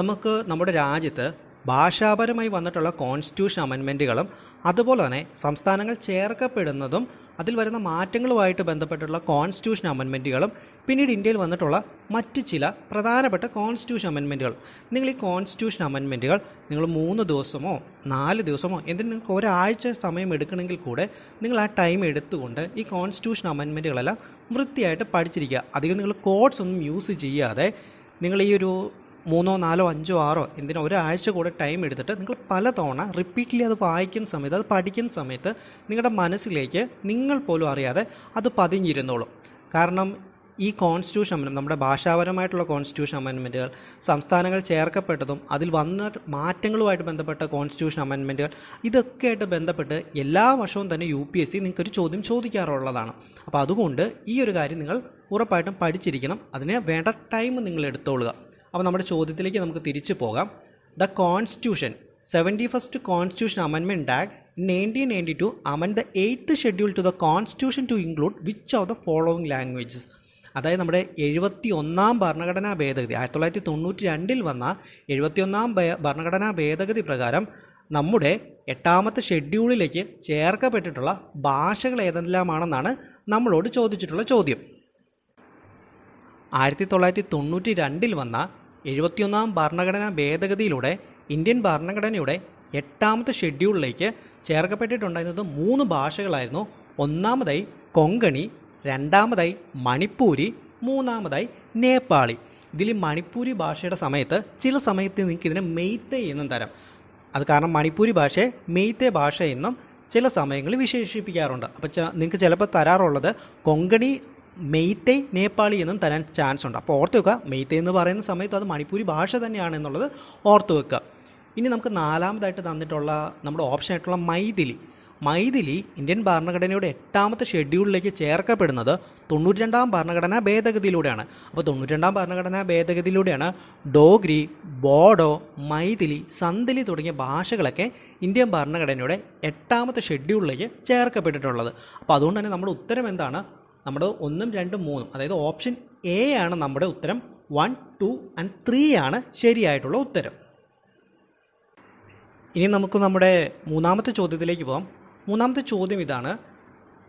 നമുക്ക് നമ്മുടെ രാജ്യത്ത് ഭാഷാപരമായി വന്നിട്ടുള്ള കോൺസ്റ്റിറ്റ്യൂഷൻ അമെൻമെൻറ്റുകളും അതുപോലെ തന്നെ സംസ്ഥാനങ്ങൾ ചേർക്കപ്പെടുന്നതും അതിൽ വരുന്ന മാറ്റങ്ങളുമായിട്ട് ബന്ധപ്പെട്ടുള്ള കോൺസ്റ്റിറ്റ്യൂഷൻ അമെൻമെൻറ്റുകളും പിന്നീട് ഇന്ത്യയിൽ വന്നിട്ടുള്ള മറ്റ് ചില പ്രധാനപ്പെട്ട കോൺസ്റ്റിറ്റ്യൂഷൻ അമെൻമെൻറ്റുകൾ. നിങ്ങൾ ഈ കോൺസ്റ്റിറ്റ്യൂഷൻ അമെൻമെൻറ്റുകൾ നിങ്ങൾ 3 ദിവസമോ 4 ദിവസമോ എന്തിന് നിങ്ങൾക്ക് ഒരാഴ്ച സമയം എടുക്കണമെങ്കിൽ കൂടെ നിങ്ങൾ ആ ടൈം എടുത്തുകൊണ്ട് ഈ കോൺസ്റ്റിറ്റ്യൂഷൻ അമെൻമെൻറ്റുകളെല്ലാം വൃത്തിയായിട്ട് പഠിച്ചിരിക്കുക. അധികം നിങ്ങൾ കോഡ്സ് ഒന്നും യൂസ് ചെയ്യാതെ നിങ്ങൾ ഈ ഒരു 3, 4, 5, 6 എന്തിനാ ഒരാഴ്ച കൂടെ ടൈം എടുത്തിട്ട് നിങ്ങൾ പലതവണ റിപ്പീറ്റ്ലി അത് വായിക്കുന്ന സമയത്ത് അത് പഠിക്കുന്ന സമയത്ത് നിങ്ങളുടെ മനസ്സിലേക്ക് നിങ്ങൾ പോലും അറിയാതെ അത് പതിഞ്ഞിരുന്നോളും. കാരണം ഈ കോൺസ്റ്റിറ്റ്യൂഷൻ അമെൻമെൻറ്റ്, നമ്മുടെ ഭാഷാപരമായിട്ടുള്ള കോൺസ്റ്റിറ്റ്യൂഷൻ അമെൻമെൻറ്റുകൾ, സംസ്ഥാനങ്ങൾ ചേർക്കപ്പെട്ടതും അതിൽ വന്ന മാറ്റങ്ങളുമായിട്ട് ബന്ധപ്പെട്ട കോൺസ്റ്റിറ്റ്യൂഷൻ അമെൻമെൻറ്റുകൾ, ഇതൊക്കെ ആയിട്ട് ബന്ധപ്പെട്ട് എല്ലാ വർഷവും തന്നെ UPSC നിങ്ങൾക്കൊരു ചോദ്യം ചോദിക്കാറുള്ളതാണ്. അപ്പോൾ അതുകൊണ്ട് ഈ ഒരു കാര്യം നിങ്ങൾ ഉറപ്പായിട്ടും പഠിച്ചിരിക്കണം. അതിന് വേണ്ട ടൈം നിങ്ങൾ എടുത്തോളുക. അപ്പോൾ നമ്മുടെ ചോദ്യത്തിലേക്ക് നമുക്ക് തിരിച്ചു പോകാം. The constitution 71st Constitution Amendment Act in 1992 amend the 8th schedule to the Constitution to include which of the following languages? അതായത് നമ്മുടെ 71ാം ഭരണഘടനാ ഭേദഗതി 1992 വന്ന 71ാം ഭരണഘടനാ ഭേദഗതി പ്രകാരം നമ്മുടെ 8ാമത്തെ ഷെഡ്യൂളിലേക്ക് ചേർക്കപ്പെട്ടിട്ടുള്ള ഭാഷകൾ ഏതെല്ലാമാണെന്നാണ് നമ്മളോട് ചോദിച്ചിട്ടുള്ള ചോദ്യം. 1992 വന്ന 71ാം ഭരണഘടനാ ഭേദഗതിയിലൂടെ ഇന്ത്യൻ ഭരണഘടനയുടെ 8ാമത്തെ ഷെഡ്യൂളിലേക്ക് ചേർക്കപ്പെട്ടിട്ടുണ്ടായിരുന്നത് 3 ഭാഷകളായിരുന്നു. ഒന്നാമതായി കൊങ്കണി, രണ്ടാമതായി മണിപ്പൂരി, മൂന്നാമതായി നേപ്പാളി. ഇതിൽ മണിപ്പൂരി ഭാഷയുടെ സമയത്ത് ചില സമയത്ത് നിങ്ങൾക്ക് ഇതിനെ മെയ്തേ എന്നും തരാം. അത് കാരണം മണിപ്പൂരി ഭാഷയെ മെയ്തേ ഭാഷ എന്നും ചില സമയങ്ങളിൽ വിശേഷിപ്പിക്കാറുണ്ട്. അപ്പോൾ നിങ്ങൾക്ക് ചിലപ്പോൾ തരാറുള്ളത് കൊങ്കണി, മെയ്തേ, നേപ്പാളി എന്നും തരാൻ ചാൻസ് ഉണ്ട്. അപ്പോൾ ഓർത്ത് വെക്കുക, മെയ്തേ എന്ന് പറയുന്ന സമയത്ത് അത് മണിപ്പൂരി ഭാഷ തന്നെയാണ് എന്നുള്ളത് ഓർത്ത് വെക്കുക. ഇനി നമുക്ക് 4ാമതായിട്ട് തന്നിട്ടുള്ള നമ്മുടെ ഓപ്ഷൻ ആയിട്ടുള്ള മൈഥിലി ഇന്ത്യൻ ഭരണഘടനയുടെ 8ാമത്തെ ഷെഡ്യൂളിലേക്ക് ചേർക്കപ്പെടുന്നത് 92ാം ഭരണഘടനാ ഭേദഗതിയിലൂടെയാണ്. അപ്പോൾ 92ാം ഭരണഘടനാ ഭേദഗതിയിലൂടെയാണ് ഡോഗ്രി, ബോഡോ, മൈഥിലി, സന്തലി തുടങ്ങിയ ഭാഷകളൊക്കെ ഇന്ത്യൻ ഭരണഘടനയുടെ 8ാമത്തെ ഷെഡ്യൂളിലേക്ക് ചേർക്കപ്പെട്ടിട്ടുള്ളത്. അപ്പോൾ അതുകൊണ്ട് തന്നെ നമ്മുടെ ഉത്തരം എന്താണ്? നമ്മുടെ 1, 2, 3 അതായത് ഓപ്ഷൻ എ ആണ് നമ്മുടെ ഉത്തരം. 1, 2 and 3 ആണ് ശരിയായിട്ടുള്ള ഉത്തരം. ഇനി നമുക്ക് നമ്മുടെ 3ാമത്തെ ചോദ്യത്തിലേക്ക് പോകാം. 3ാമത്തെ ചോദ്യം ഇതാണ്.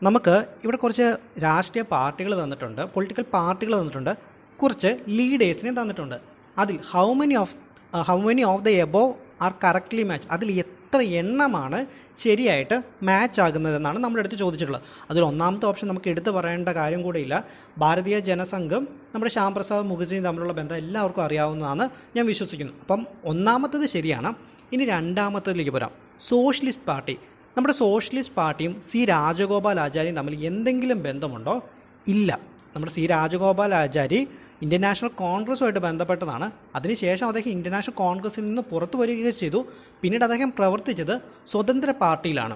നമുക്ക് ഇവിടെ കുറച്ച് രാഷ്ട്രീയ പാർട്ടികൾ തന്നിട്ടുണ്ട്, പൊളിറ്റിക്കൽ പാർട്ടികൾ തന്നിട്ടുണ്ട്, കുറച്ച് ലീഡേഴ്സിനെ തന്നിട്ടുണ്ട്. അതിൽ how many of the above are correctly match, അതിൽ എത്ര എണ്ണമാണ് ശരിയായിട്ട് മാച്ച് ആകുന്നതെന്നാണ് നമ്മുടെ അടുത്ത് ചോദിച്ചിട്ടുള്ളത്. അതിൽ 1ാമത്തെ ഓപ്ഷൻ നമുക്ക് എടുത്തു പറയേണ്ട കാര്യം കൂടെ ഇല്ല. ഭാരതീയ ജനസംഘം നമ്മുടെ ശ്യാം പ്രസാദ് മുഖർജിയും തമ്മിലുള്ള ബന്ധം എല്ലാവർക്കും അറിയാവുന്നതാണ് ഞാൻ വിശ്വസിക്കുന്നു. അപ്പം 1ാമത്തത് ശരിയാണ്. ഇനി 2ാമത്തതിലേക്ക് പോരാം. Socialist party. നമ്മുടെ സോഷ്യലിസ്റ്റ് പാർട്ടിയും രാജഗോപാലാചാരിയും തമ്മിൽ എന്തെങ്കിലും ബന്ധമുണ്ടോ? ഇല്ല. നമ്മുടെ രാജഗോപാലാചാരി ഇന്ത്യൻ നാഷണൽ കോൺഗ്രസുമായിട്ട് ബന്ധപ്പെട്ടതാണ്. അതിനുശേഷം അദ്ദേഹം ഇന്ത്യൻ നാഷണൽ കോൺഗ്രസിൽ നിന്ന് പുറത്തു വരികയും ചെയ്തു. പിന്നീട് അദ്ദേഹം പ്രവർത്തിച്ചത് സ്വതന്ത്ര പാർട്ടിയിലാണ്.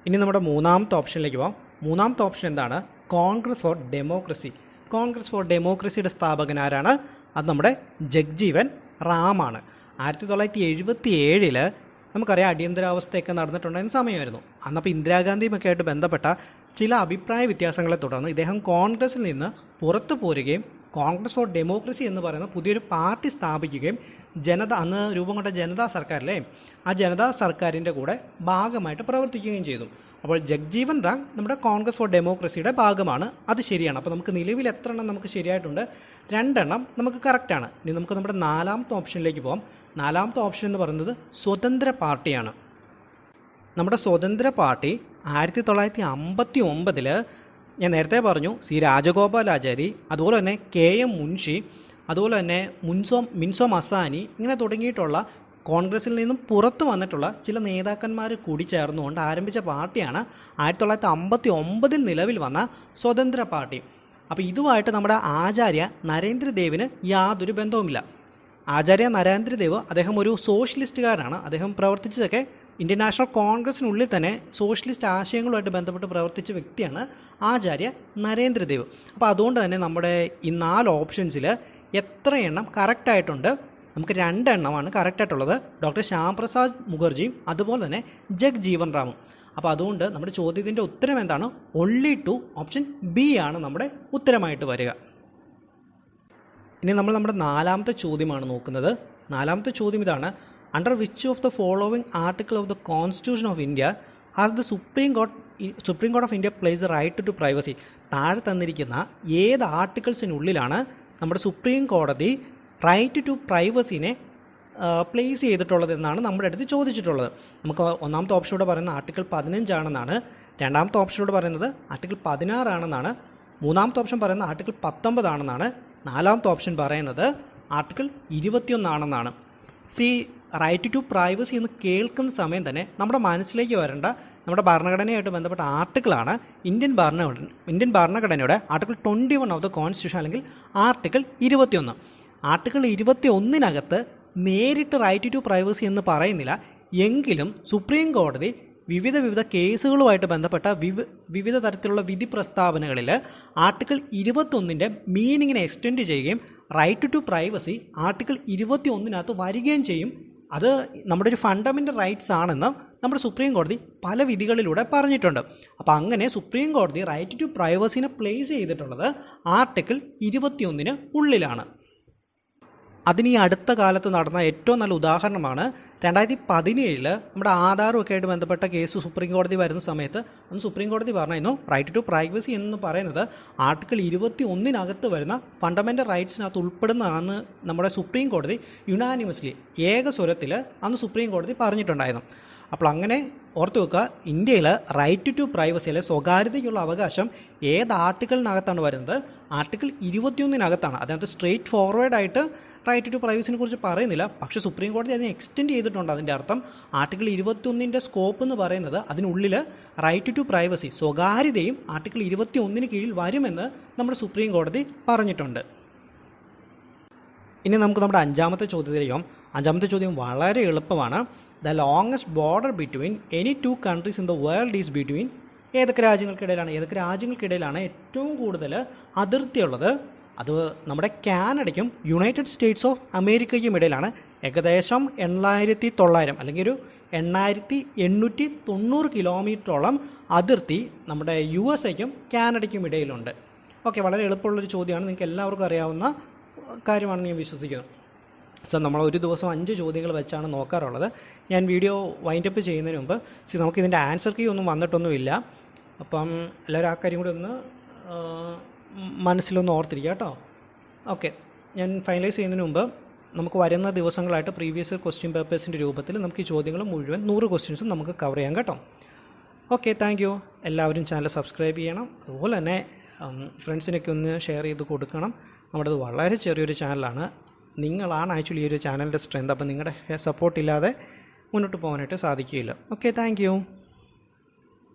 ഇനി നമ്മുടെ 3ാമത്തെ ഓപ്ഷനിലേക്ക് പോകാം. 3ാമത്തെ ഓപ്ഷൻ എന്താണ്? Congress for democracy. Congress for ഡെമോക്രസിയുടെ സ്ഥാപകൻ ആരാണ്? അത് നമ്മുടെ ജഗ്ജീവൻ റാമാണ്. 1977 നമുക്കറിയാം അടിയന്തരാവസ്ഥയൊക്കെ നടന്നിട്ടുണ്ടായിരുന്ന സമയമായിരുന്നു. അന്നപ്പോൾ ഇന്ദിരാഗാന്ധിയുമൊക്കെ ആയിട്ട് ബന്ധപ്പെട്ട ചില അഭിപ്രായ വ്യത്യാസങ്ങളെ തുടർന്ന് ഇദ്ദേഹം കോൺഗ്രസിൽ നിന്ന് പുറത്തു പോരുകയും കോൺഗ്രസ് ഫോർ ഡെമോക്രസി എന്ന് പറയുന്ന പുതിയൊരു പാർട്ടി സ്ഥാപിക്കുകയും അന്ന് രൂപം കൊണ്ട ജനതാ സർക്കാരിലെ ആ ജനതാ സർക്കാരിൻ്റെ കൂടെ ഭാഗമായിട്ട് പ്രവർത്തിക്കുകയും ചെയ്തു. അപ്പോൾ ജഗ്ജീവൻ റാം നമ്മുടെ കോൺഗ്രസ് ഫോർ ഡെമോക്രസിയുടെ ഭാഗമാണ്. അത് ശരിയാണ്. അപ്പോൾ നമുക്ക് നിലവിൽ എത്ര എണ്ണം നമുക്ക് ശരിയായിട്ടുണ്ട്? 2 എണ്ണം നമുക്ക് കറക്റ്റാണ്. ഇനി നമുക്ക് നമ്മുടെ 4ാമത്തെ ഓപ്ഷനിലേക്ക് പോകാം. 4ാമത്തെ ഓപ്ഷൻ എന്ന് പറയുന്നത് സ്വതന്ത്ര പാർട്ടിയാണ്. നമ്മുടെ സ്വതന്ത്ര പാർട്ടി 1959 ഞാൻ നേരത്തെ പറഞ്ഞു രാജഗോപാലാചാരി, അതുപോലെ തന്നെ KM മുൻഷി, അതുപോലെ തന്നെ മിൻസോ മസാനി, ഇങ്ങനെ തുടങ്ങിയിട്ടുള്ള കോൺഗ്രസിൽ നിന്നും പുറത്തു വന്നിട്ടുള്ള ചില നേതാക്കന്മാർ കൂടി ചേർന്നുകൊണ്ട് ആരംഭിച്ച പാർട്ടിയാണ് 1959 നിലവിൽ വന്ന സ്വതന്ത്ര പാർട്ടി. അപ്പോൾ ഇതുമായിട്ട് നമ്മുടെ ആചാര്യ നരേന്ദ്രദേവിന് യാതൊരു ബന്ധവുമില്ല. ആചാര്യ നരേന്ദ്രദേവ് അദ്ദേഹം ഒരു സോഷ്യലിസ്റ്റുകാരനാണ്. അദ്ദേഹം പ്രവർത്തിച്ചതൊക്കെ ഇന്ത്യൻ നാഷണൽ കോൺഗ്രസിനുള്ളിൽ തന്നെ സോഷ്യലിസ്റ്റ് ആശയങ്ങളുമായിട്ട് ബന്ധപ്പെട്ട് പ്രവർത്തിച്ച വ്യക്തിയാണ് ആചാര്യ നരേന്ദ്രദേവ്. അപ്പോൾ അതുകൊണ്ട് തന്നെ നമ്മുടെ ഈ 4 ഓപ്ഷൻസിൽ എത്ര എണ്ണം കറക്റ്റായിട്ടുണ്ട്? നമുക്ക് 2 എണ്ണമാണ് കറക്റ്റായിട്ടുള്ളത്. ഡോക്ടർ ശ്യാം പ്രസാദ് മുഖർജിയും അതുപോലെ തന്നെ ജഗ്ജീവൻ റാമും. അപ്പോൾ അതുകൊണ്ട് നമ്മുടെ ചോദ്യത്തിൻ്റെ ഉത്തരം എന്താണ്? only 2 ഓപ്ഷൻ ബി ആണ് നമ്മുടെ ഉത്തരമായിട്ട് വരിക. ഇനി നമ്മൾ നമ്മുടെ 4ാമത്തെ ചോദ്യമാണ് നോക്കുന്നത്. നാലാമത്തെ ചോദ്യം ഇതാണ്, under which of the following article of the constitution of India has the supreme Court of India place the right to privacy. താഴെ തന്നിരിക്കുന്ന ഏത് ആർട്ടിക്കിൾസിനുള്ളിലാണ് നമ്മുടെ സുപ്രീം കോടതി റൈറ്റ് ടു പ്രൈവസിനെ പ്ലേസ് ചെയ്തിട്ടുള്ളത് എന്നാണ് നമ്മുടെ അടുത്ത് ചോദിച്ചിട്ടുള്ളത്. നമുക്ക് ഒന്നാമത്തെ ഓപ്ഷനോട് പറയുന്നത് ആർട്ടിക്കിൾ 15 ആണെന്നാണ്, രണ്ടാമത്തെ ഓപ്ഷനോട് പറയുന്നത് ആർട്ടിക്കിൾ 16 ആണെന്നാണ്, മൂന്നാമത്തെ ഓപ്ഷൻ പറയുന്നത് ആർട്ടിക്കിൾ 19 ആണെന്നാണ്, നാലാമത്തെ ഓപ്ഷൻ പറയുന്നത് ആർട്ടിക്കിൾ 21 ആണെന്നാണ്. റൈറ്റ് ടു പ്രൈവസി എന്ന് കേൾക്കുന്ന സമയം തന്നെ നമ്മുടെ മനസ്സിലേക്ക് വരേണ്ട നമ്മുടെ ഭരണഘടനയായിട്ട് ബന്ധപ്പെട്ട ആർട്ടിക്കിളാണ് ഇന്ത്യൻ ഭരണഘടനയുടെ ആർട്ടിക്കിൾ 21 ഓഫ് ദ കോൺസ്റ്റിറ്റ്യൂഷൻ അല്ലെങ്കിൽ ആർട്ടിക്കിൾ 21. ആർട്ടിക്കിൾ 21-നകത്ത് നേരിട്ട് റൈറ്റ് ടു പ്രൈവസി എന്ന് പറയുന്നില്ല, എങ്കിലും സുപ്രീം കോടതി വിവിധ കേസുകളുമായിട്ട് ബന്ധപ്പെട്ട വിവിധ തരത്തിലുള്ള വിധി പ്രസ്താവനകളിൽ ആർട്ടിക്കിൾ 21-ൻ്റെ മീനിങ്ങിനെ എക്സ്റ്റെൻഡ് ചെയ്യുകയും റൈറ്റ് ടു പ്രൈവസി ആർട്ടിക്കിൾ 21-നകത്ത് വരികയും ചെയ്യും. അത് നമ്മുടെ ഒരു ഫണ്ടമെൻ്റൽ റൈറ്റ്സ് ആണെന്ന് നമ്മുടെ സുപ്രീം കോടതി പല വിധികളിലൂടെ പറഞ്ഞിട്ടുണ്ട്. അപ്പോൾ അങ്ങനെ സുപ്രീം കോടതി റൈറ്റ് ടു പ്രൈവസിനെ പ്ലേസ് ചെയ്തിട്ടുള്ളത് ആർട്ടിക്കിൾ 21-ന് ഉള്ളിലാണ്. അതിന് ഈ അടുത്ത കാലത്ത് നടന്ന ഏറ്റവും നല്ല ഉദാഹരണമാണ് 2017 നമ്മുടെ ആധാറും ഒക്കെ ആയിട്ട് ബന്ധപ്പെട്ട കേസ് സുപ്രീം കോടതി വരുന്ന സമയത്ത് അന്ന് സുപ്രീം കോടതി പറഞ്ഞിരുന്നു റൈറ്റ് ടു പ്രൈവസി എന്ന് പറയുന്നത് ആർട്ടിക്കിൾ 21-നകത്ത് വരുന്ന ഫണ്ടമെൻ്റൽ റൈറ്റ്സിനകത്ത് ഉൾപ്പെടുന്നതാണെന്ന് നമ്മുടെ സുപ്രീം കോടതി യുനാനിമസ്ലി ഏകസ്വരത്തിൽ അന്ന് സുപ്രീം കോടതി പറഞ്ഞിട്ടുണ്ടായിരുന്നു. അപ്പോൾ അങ്ങനെ ഓർത്ത് വെക്കുക, ഇന്ത്യയിൽ റൈറ്റ് ടു പ്രൈവസി അല്ലെങ്കിൽ സ്വകാര്യതയ്ക്കുള്ള അവകാശം ഏത് ആർട്ടിക്കിളിനകത്താണ് വരുന്നത്? ആർട്ടിക്കിൾ 21-നകത്താണ്. അതിനകത്ത് സ്ട്രെയിറ്റ് ഫോർവേഡായിട്ട് റൈറ്റ് ടു പ്രൈവസിനെ കുറിച്ച് പറയുന്നില്ല, പക്ഷേ സുപ്രീം കോടതി അതിനെ എക്സ്റ്റെൻഡ് ചെയ്തിട്ടുണ്ട്. അതിൻ്റെ അർത്ഥം ആർട്ടിക്കിൾ 21-ൻ്റെ സ്കോപ്പ് എന്ന് പറയുന്നത് അതിനുള്ളിൽ റൈറ്റ് ടു പ്രൈവസി സ്വകാര്യതയും ആർട്ടിക്കിൾ 21-ന് കീഴിൽ വരുമെന്ന് നമ്മുടെ സുപ്രീം കോടതി പറഞ്ഞിട്ടുണ്ട്. ഇനി നമുക്ക് നമ്മുടെ അഞ്ചാമത്തെ ചോദ്യത്തിലേക്കും. അഞ്ചാമത്തെ ചോദ്യം വളരെ എളുപ്പമാണ്. The longest border between any two countries in the world is between ഏതൊക്കെ രാജ്യങ്ങൾക്കിടയിലാണ് ഏറ്റവും കൂടുതൽ അതിർത്തിയുള്ളത്? അത് നമ്മുടെ കാനഡയ്ക്കും യുണൈറ്റഡ് സ്റ്റേറ്റ്സ് ഓഫ് അമേരിക്കയ്ക്കും ഇടയിലാണ്. ഏകദേശം 8,900 അല്ലെങ്കിൽ ഒരു 8,890 കിലോമീറ്ററോളം അതിർത്തി നമ്മുടെ USA-ക്കും കാനഡയ്ക്കും ഇടയിലുണ്ട്. ഓക്കെ, വളരെ എളുപ്പമുള്ളൊരു ചോദ്യമാണ്, നിങ്ങൾക്ക് എല്ലാവർക്കും അറിയാവുന്ന കാര്യമാണെന്ന് ഞാൻ വിശ്വസിക്കുന്നു. സോ നമ്മൾ ഒരു ദിവസം 5 ചോദ്യങ്ങൾ വെച്ചാണ് നോക്കാറുള്ളത്. ഞാൻ വീഡിയോ വൈൻഡപ്പ് ചെയ്യുന്നതിന് മുമ്പ് നമുക്കിതിൻ്റെ ആൻസർ കീ ഒന്നും വന്നിട്ടൊന്നുമില്ല. അപ്പം എല്ലാവരും ആ കാര്യം കൂടി ഒന്ന് മനസ്സിലൊന്ന് ഓർത്തിരിക്കുക കേട്ടോ. ഓക്കെ, ഞാൻ ഫൈനലൈസ് ചെയ്യുന്നതിന് മുമ്പ് നമുക്ക് വരുന്ന ദിവസങ്ങളായിട്ട് പ്രീവിയസ് ക്വസ്റ്റ്യൻ പേപ്പേഴ്സിൻ്റെ രൂപത്തിൽ നമുക്ക് ഈ ചോദ്യങ്ങൾ മുഴുവൻ 100 ക്വസ്റ്റ്യൻസും നമുക്ക് കവർ ചെയ്യാം കേട്ടോ. Okay, thank U. എല്ലാവരും ചാനൽ സബ്സ്ക്രൈബ് ചെയ്യണം, അതുപോലെ തന്നെ ഫ്രണ്ട്സിനൊക്കെ ഒന്ന് ഷെയർ ചെയ്ത് കൊടുക്കണം. നമ്മുടേത് വളരെ ചെറിയൊരു ചാനലാണ്, നിങ്ങളാണ് ആക്ച്വലി ഈ ഒരു ചാനലിൻ്റെ സ്ട്രെങ്ത്. അപ്പോൾ നിങ്ങളുടെ സപ്പോർട്ട് ഇല്ലാതെ മുന്നോട്ട് പോകാനായിട്ട് സാധിക്കുകയില്ല. Okay, thank you.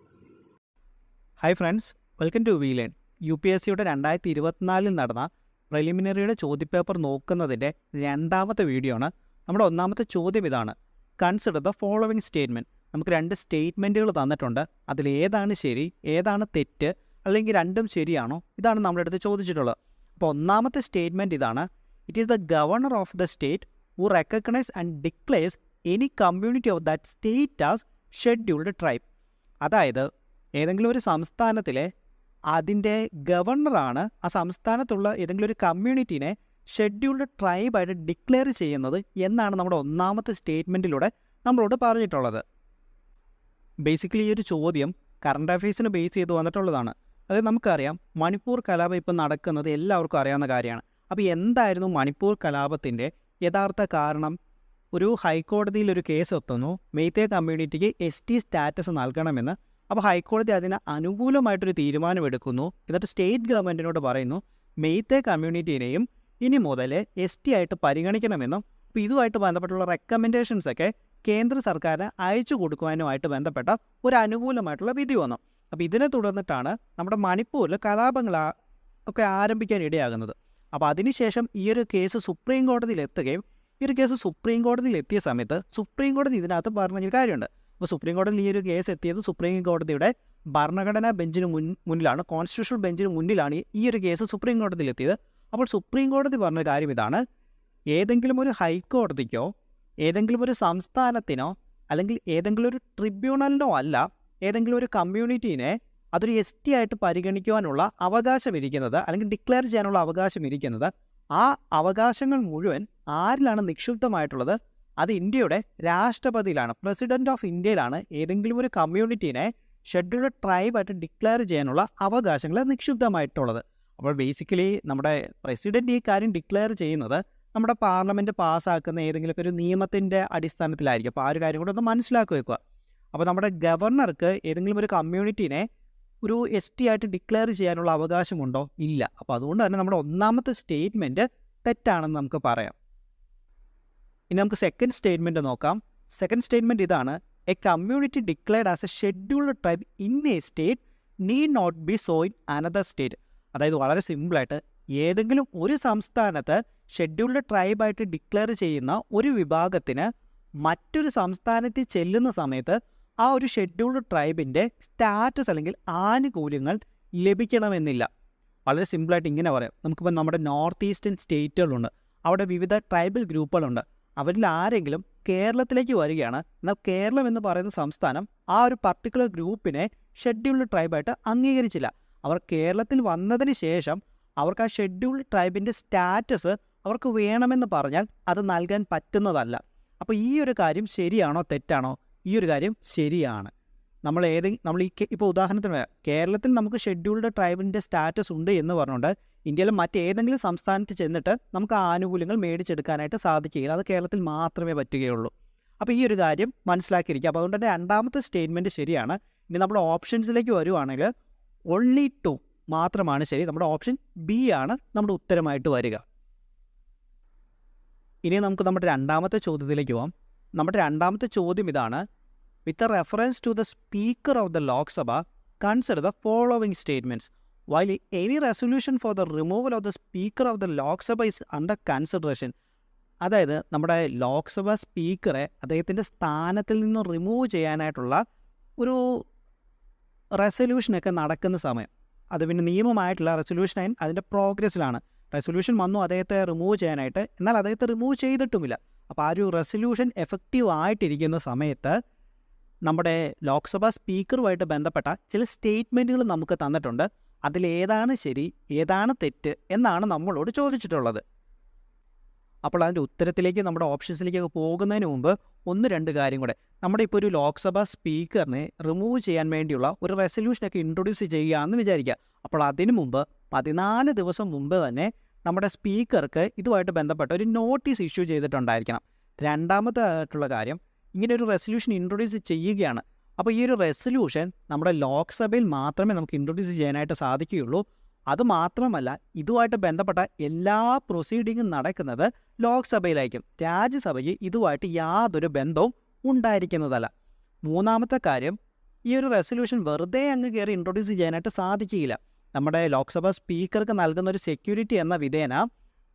Hi friends, welcome to WeLearn. UPSCയുടെ 2024 നടന്ന പ്രിലിമിനറിയുടെ ചോദ്യപേപ്പർ നോക്കുന്നതിൻ്റെ രണ്ടാമത്തെ വീഡിയോ ആണ്. നമ്മുടെ ഒന്നാമത്തെ ചോദ്യം ഇതാണ്, കൺസിഡർ ദ ഫോളോവിങ് സ്റ്റേറ്റ്മെൻറ്റ്. നമുക്ക് 2 സ്റ്റേറ്റ്മെൻറ്റുകൾ തന്നിട്ടുണ്ട്, അതിലേതാണ് ശരി ഏതാണ് തെറ്റ്, അല്ലെങ്കിൽ രണ്ടും ശരിയാണോ, ഇതാണ് നമ്മുടെ അടുത്ത് ചോദിച്ചിട്ടുള്ളത്. അപ്പോൾ ഒന്നാമത്തെ സ്റ്റേറ്റ്മെൻറ്റ് ഇതാണ്, it is the governor of the state who recognise and declares any community of that state as scheduled tribe. അതായത് ഏതെങ്കിലും ഒരു സംസ്ഥാനത്തിലെ അതിൻ്റെ ഗവർണറാണ് ആ സംസ്ഥാനത്തുള്ള ഏതെങ്കിലും ഒരു കമ്മ്യൂണിറ്റീനെ ഷെഡ്യൂൾഡ് ട്രൈബായിട്ട് ഡിക്ലെയർ ചെയ്യുന്നത് എന്നാണ് നമ്മുടെ ഒന്നാമത്തെ സ്റ്റേറ്റ്മെൻറ്റിലൂടെ നമ്മളോട് പറഞ്ഞിട്ടുള്ളത്. ബേസിക്കലി ഈ ഒരു ചോദ്യം കറണ്ട് അഫയേഴ്സിന് ബേസ് ചെയ്ത് വന്നിട്ടുള്ളതാണ്. അതായത് നമുക്കറിയാം മണിപ്പൂർ കലാപം ഇപ്പം നടക്കുന്നത് എല്ലാവർക്കും അറിയാവുന്ന കാര്യമാണ്. അപ്പോൾ എന്തായിരുന്നു മണിപ്പൂർ കലാപത്തിൻ്റെ യഥാർത്ഥ കാരണം? ഒരു ഹൈക്കോടതിയിൽ ഒരു കേസ് എത്തുന്നു, മെയ്തേ കമ്മ്യൂണിറ്റിക്ക് ST സ്റ്റാറ്റസ് നൽകണമെന്ന്. അപ്പോൾ ഹൈക്കോടതി അതിന് അനുകൂലമായിട്ടൊരു തീരുമാനമെടുക്കുന്നു. എന്നിട്ട് സ്റ്റേറ്റ് ഗവൺമെൻറ്റിനോട് പറയുന്നു മെയ്തേ കമ്മ്യൂണിറ്റീനെയും ഇനി മുതൽ ST ആയിട്ട് പരിഗണിക്കണമെന്നും. അപ്പോൾ ഇതുമായിട്ട് ബന്ധപ്പെട്ടുള്ള റെക്കമെൻഡേഷൻസൊക്കെ കേന്ദ്ര സർക്കാരിന് അയച്ചു കൊടുക്കുവാനുമായിട്ട് ബന്ധപ്പെട്ട ഒരു അനുകൂലമായിട്ടുള്ള വിധി വന്നു. അപ്പോൾ ഇതിനെ തുടർന്നിട്ടാണ് നമ്മുടെ മണിപ്പൂരിൽ കലാപങ്ങൾ ഒക്കെ ആരംഭിക്കാൻ ഇടയാകുന്നത്. അപ്പോൾ അതിനുശേഷം ഈ ഒരു കേസ് സുപ്രീം കോടതിയിൽ എത്തുകയും ഈ ഒരു കേസ് സുപ്രീം കോടതിയിൽ എത്തിയ സമയത്ത് സുപ്രീം കോടതി ഇതിനകത്ത് പറഞ്ഞൊരു കാര്യമുണ്ട്. അപ്പോൾ സുപ്രീം കോടതിയിൽ ഈ ഒരു കേസ് എത്തിയത് സുപ്രീം കോടതിയുടെ ഭരണഘടനാ ബെഞ്ചിന് മുന്നിലാണ്, കോൺസ്റ്റിറ്റ്യൂഷണൽ ബെഞ്ചിന് മുന്നിലാണ് ഈ ഒരു കേസ് സുപ്രീം കോടതിയിൽ എത്തിയത്. അപ്പോൾ സുപ്രീം കോടതി പറഞ്ഞ കാര്യം ഇതാണ്, ഏതെങ്കിലും ഒരു ഹൈക്കോടതിക്കോ ഏതെങ്കിലും ഒരു സംസ്ഥാനത്തിനോ അല്ലെങ്കിൽ ഏതെങ്കിലും ഒരു ട്രിബ്യൂണലിനോ അല്ല ഏതെങ്കിലും ഒരു കമ്മ്യൂണിറ്റീനെ അതൊരു ST ആയിട്ട് പരിഗണിക്കുവാനുള്ള അവകാശം ഇരിക്കുന്നത് അല്ലെങ്കിൽ ഡിക്ലെയർ ചെയ്യാനുള്ള അവകാശം ഇരിക്കുന്നത്, ആ അവകാശങ്ങൾ മുഴുവൻ ആരിലാണ് നിക്ഷിപ്തമായിട്ടുള്ളത്? അത് ഇന്ത്യയുടെ രാഷ്ട്രപതിയിലാണ്, പ്രസിഡന്റ് ഓഫ് ഇന്ത്യയിലാണ് ഏതെങ്കിലും ഒരു കമ്മ്യൂണിറ്റീനെ ഷെഡ്യൂൾഡ് ട്രൈബായിട്ട് ഡിക്ലെയർ ചെയ്യാനുള്ള അവകാശങ്ങൾ നിക്ഷിപ്തമായിട്ടുള്ളത്. അപ്പോൾ ബേസിക്കലി നമ്മുടെ പ്രസിഡന്റ് ഈ കാര്യം ഡിക്ലെയർ ചെയ്യുന്നത് നമ്മുടെ പാർലമെൻറ്റ് പാസ്സാക്കുന്ന ഏതെങ്കിലുമൊക്കെ ഒരു നിയമത്തിൻ്റെ അടിസ്ഥാനത്തിലായിരിക്കും. അപ്പോൾ ആ ഒരു കാര്യം കൂടെ ഒന്ന് മനസ്സിലാക്കി വെക്കുക. അപ്പോൾ നമ്മുടെ ഗവർണർക്ക് ഏതെങ്കിലും ഒരു കമ്മ്യൂണിറ്റീനെ ഒരു ST ആയിട്ട് ഡിക്ലെയർ ചെയ്യാനുള്ള അവകാശമുണ്ടോ? ഇല്ല. അപ്പോൾ അതുകൊണ്ട് തന്നെ നമ്മുടെ ഒന്നാമത്തെ സ്റ്റേറ്റ്മെൻറ്റ് തെറ്റാണെന്ന് നമുക്ക് പറയാം. ഇനി നമുക്ക് സെക്കൻഡ് സ്റ്റേറ്റ്മെൻറ്റ് നോക്കാം. സെക്കൻഡ് സ്റ്റേറ്റ്മെൻറ്റ് ഇതാണ്: a community declared as a scheduled tribe in a state need not be so in another state. അതായത് വളരെ സിമ്പിളായിട്ട് ഏതെങ്കിലും ഒരു സംസ്ഥാനത്ത് ഷെഡ്യൂൾഡ് ട്രൈബായിട്ട് ഡിക്ലെയർ ചെയ്യുന്ന ഒരു വിഭാഗത്തിന് മറ്റൊരു സംസ്ഥാനത്തിൽ ചെല്ലുന്ന സമയത്ത് ആ ഒരു ഷെഡ്യൂൾഡ് ട്രൈബിൻ്റെ സ്റ്റാറ്റസ് അല്ലെങ്കിൽ ആനുകൂല്യങ്ങൾ ലഭിക്കണമെന്നില്ല. വളരെ സിമ്പിളായിട്ട് ഇങ്ങനെ പറയാം. നമുക്കിപ്പോൾ നമ്മുടെ നോർത്ത് ഈസ്റ്റേൺ സ്റ്റേറ്റുകളുണ്ട്, അവിടെ വിവിധ ട്രൈബൽ ഗ്രൂപ്പുകളുണ്ട്. അവരിൽ ആരെങ്കിലും കേരളത്തിലേക്ക് വരികയാണ്, എന്നാൽ കേരളം എന്ന് പറയുന്ന സംസ്ഥാനം ആ ഒരു പർട്ടിക്കുലർ ഗ്രൂപ്പിനെ ഷെഡ്യൂൾഡ് ട്രൈബായിട്ട് അംഗീകരിച്ചില്ല. അവർ കേരളത്തിൽ വന്നതിന് ശേഷം അവർക്ക് ആ ഷെഡ്യൂൾഡ് ട്രൈബിൻ്റെ സ്റ്റാറ്റസ് അവർക്ക് വേണമെന്ന് പറഞ്ഞാൽ അത് നൽകാൻ പറ്റുന്നതല്ല. അപ്പോൾ ഈ ഒരു കാര്യം ശരിയാണോ തെറ്റാണോ? ഈ ഒരു കാര്യം ശരിയാണ്. നമ്മൾ ഇപ്പോൾ ഉദാഹരണത്തിന് കേരളത്തിൽ നമുക്ക് ഷെഡ്യൂൾഡ് ട്രൈബിൻ്റെ സ്റ്റാറ്റസ് ഉണ്ട് എന്ന് പറഞ്ഞുകൊണ്ട് ഇന്ത്യയിലെ മറ്റേതെങ്കിലും സംസ്ഥാനത്ത് ചെന്നിട്ട് നമുക്ക് ആനുകൂല്യങ്ങൾ മേടിച്ചെടുക്കാനായിട്ട് സാധിക്കുകയില്ല. അത് കേരളത്തിൽ മാത്രമേ പറ്റുകയുള്ളൂ. അപ്പോൾ ഈ ഒരു കാര്യം മനസ്സിലാക്കിയിരിക്കുക. അപ്പോൾ അതുകൊണ്ട് തന്നെ രണ്ടാമത്തെ സ്റ്റേറ്റ്മെൻറ്റ് ശരിയാണ്. ഇനി നമ്മുടെ ഓപ്ഷൻസിലേക്ക് വരുവാണെങ്കിൽ only 2 മാത്രമാണ് ശരി. നമ്മുടെ ഓപ്ഷൻ B ആണ് നമ്മുടെ ഉത്തരമായിട്ട് വരിക. ഇനി നമുക്ക് നമ്മുടെ രണ്ടാമത്തെ ചോദ്യത്തിലേക്ക് പോകാം. നമ്മുടെ രണ്ടാമത്തെ ചോദ്യം ഇതാണ്: with reference to the speaker of the Lok Sabha consider the following statements while any resolution for the removal of the speaker of the Lok Sabha is under consideration. അതായത് നമ്മുടെ ലോക്സഭ സ്പീക്കറെ അദ്ദേഹത്തിൻ്റെ സ്ഥാനത്തിൽ നിന്ന് റിമൂവ് ചെയ്യാനായിട്ടുള്ള ഒരു റെസൊല്യൂഷനൊക്കെ നടക്കുന്ന സമയം, അത് പിന്നെ നിയമമായിട്ടുള്ള റെസൊല്യൂഷൻ അതിൻ്റെ പ്രോഗ്രസ്സിലാണ്. റെസൊല്യൂഷൻ വന്നു അദ്ദേഹത്തെ റിമൂവ് ചെയ്യാനായിട്ട്, എന്നാൽ അദ്ദേഹത്തെ റിമൂവ് ചെയ്തിട്ടുമില്ല. അപ്പോൾ ആ ഒരു റെസൊല്യൂഷൻ എഫക്റ്റീവ് ആയിട്ടിരിക്കുന്ന സമയത്ത് നമ്മുടെ ലോക്സഭാ സ്പീക്കറുമായിട്ട് ബന്ധപ്പെട്ട ചില സ്റ്റേറ്റ്മെൻറ്റുകൾ നമുക്ക് തന്നിട്ടുണ്ട്. അതിലേതാണ് ശരി ഏതാണ് തെറ്റ് എന്നാണ് നമ്മളോട് ചോദിച്ചിട്ടുള്ളത്. അപ്പോൾ അതിൻ്റെ ഉത്തരത്തിലേക്ക് നമ്മുടെ ഓപ്ഷൻസിലേക്ക് പോകുന്നതിന് മുമ്പ് 1-2 കാര്യം കൂടെ. നമ്മുടെ ഇപ്പോൾ ഒരു ലോക്സഭാ സ്പീക്കറിനെ റിമൂവ് ചെയ്യാൻ വേണ്ടിയുള്ള ഒരു റെസൊല്യൂഷനൊക്കെ ഇൻട്രൊഡ്യൂസ് ചെയ്യുകയെന്ന് വിചാരിക്കുക. അപ്പോൾ അതിനു മുമ്പ് 14 ദിവസം മുമ്പ് തന്നെ നമ്മുടെ സ്പീക്കർക്ക് ഇതുമായിട്ട് ബന്ധപ്പെട്ട ഒരു നോട്ടീസ് ഇഷ്യൂ ചെയ്തിട്ടുണ്ടായിരിക്കണം. രണ്ടാമതായിട്ടുള്ള കാര്യം, ഇങ്ങനെ ഒരു റെസൊല്യൂഷൻ ഇൻട്രൊഡ്യൂസ് ചെയ്യുകയാണ്. അപ്പോൾ ഈ ഒരു റെസൊല്യൂഷൻ നമ്മുടെ ലോക്സഭയിൽ മാത്രമേ നമുക്ക് ഇൻട്രൊഡ്യൂസ് ചെയ്യാനായിട്ട് സാധിക്കുകയുള്ളൂ. അതുമാത്രമല്ല, ഇതുമായിട്ട് ബന്ധപ്പെട്ട എല്ലാ പ്രൊസീഡിങ്ങും നടക്കുന്നത് ലോക്സഭയിലായിരിക്കും. രാജ്യസഭയ്ക്ക് ഇതുമായിട്ട് യാതൊരു ബന്ധവും ഉണ്ടായിരിക്കുന്നതല്ല. മൂന്നാമത്തെ കാര്യം, ഈ ഒരു റെസൊല്യൂഷൻ വെറുതെ അങ്ങ് കയറി ഇൻട്രൊഡ്യൂസ് ചെയ്യാനായിട്ട് സാധിക്കുകയില്ല. നമ്മുടെ ലോക്സഭ സ്പീക്കർക്ക് നൽകുന്ന ഒരു സെക്യൂരിറ്റി എന്ന വിധേന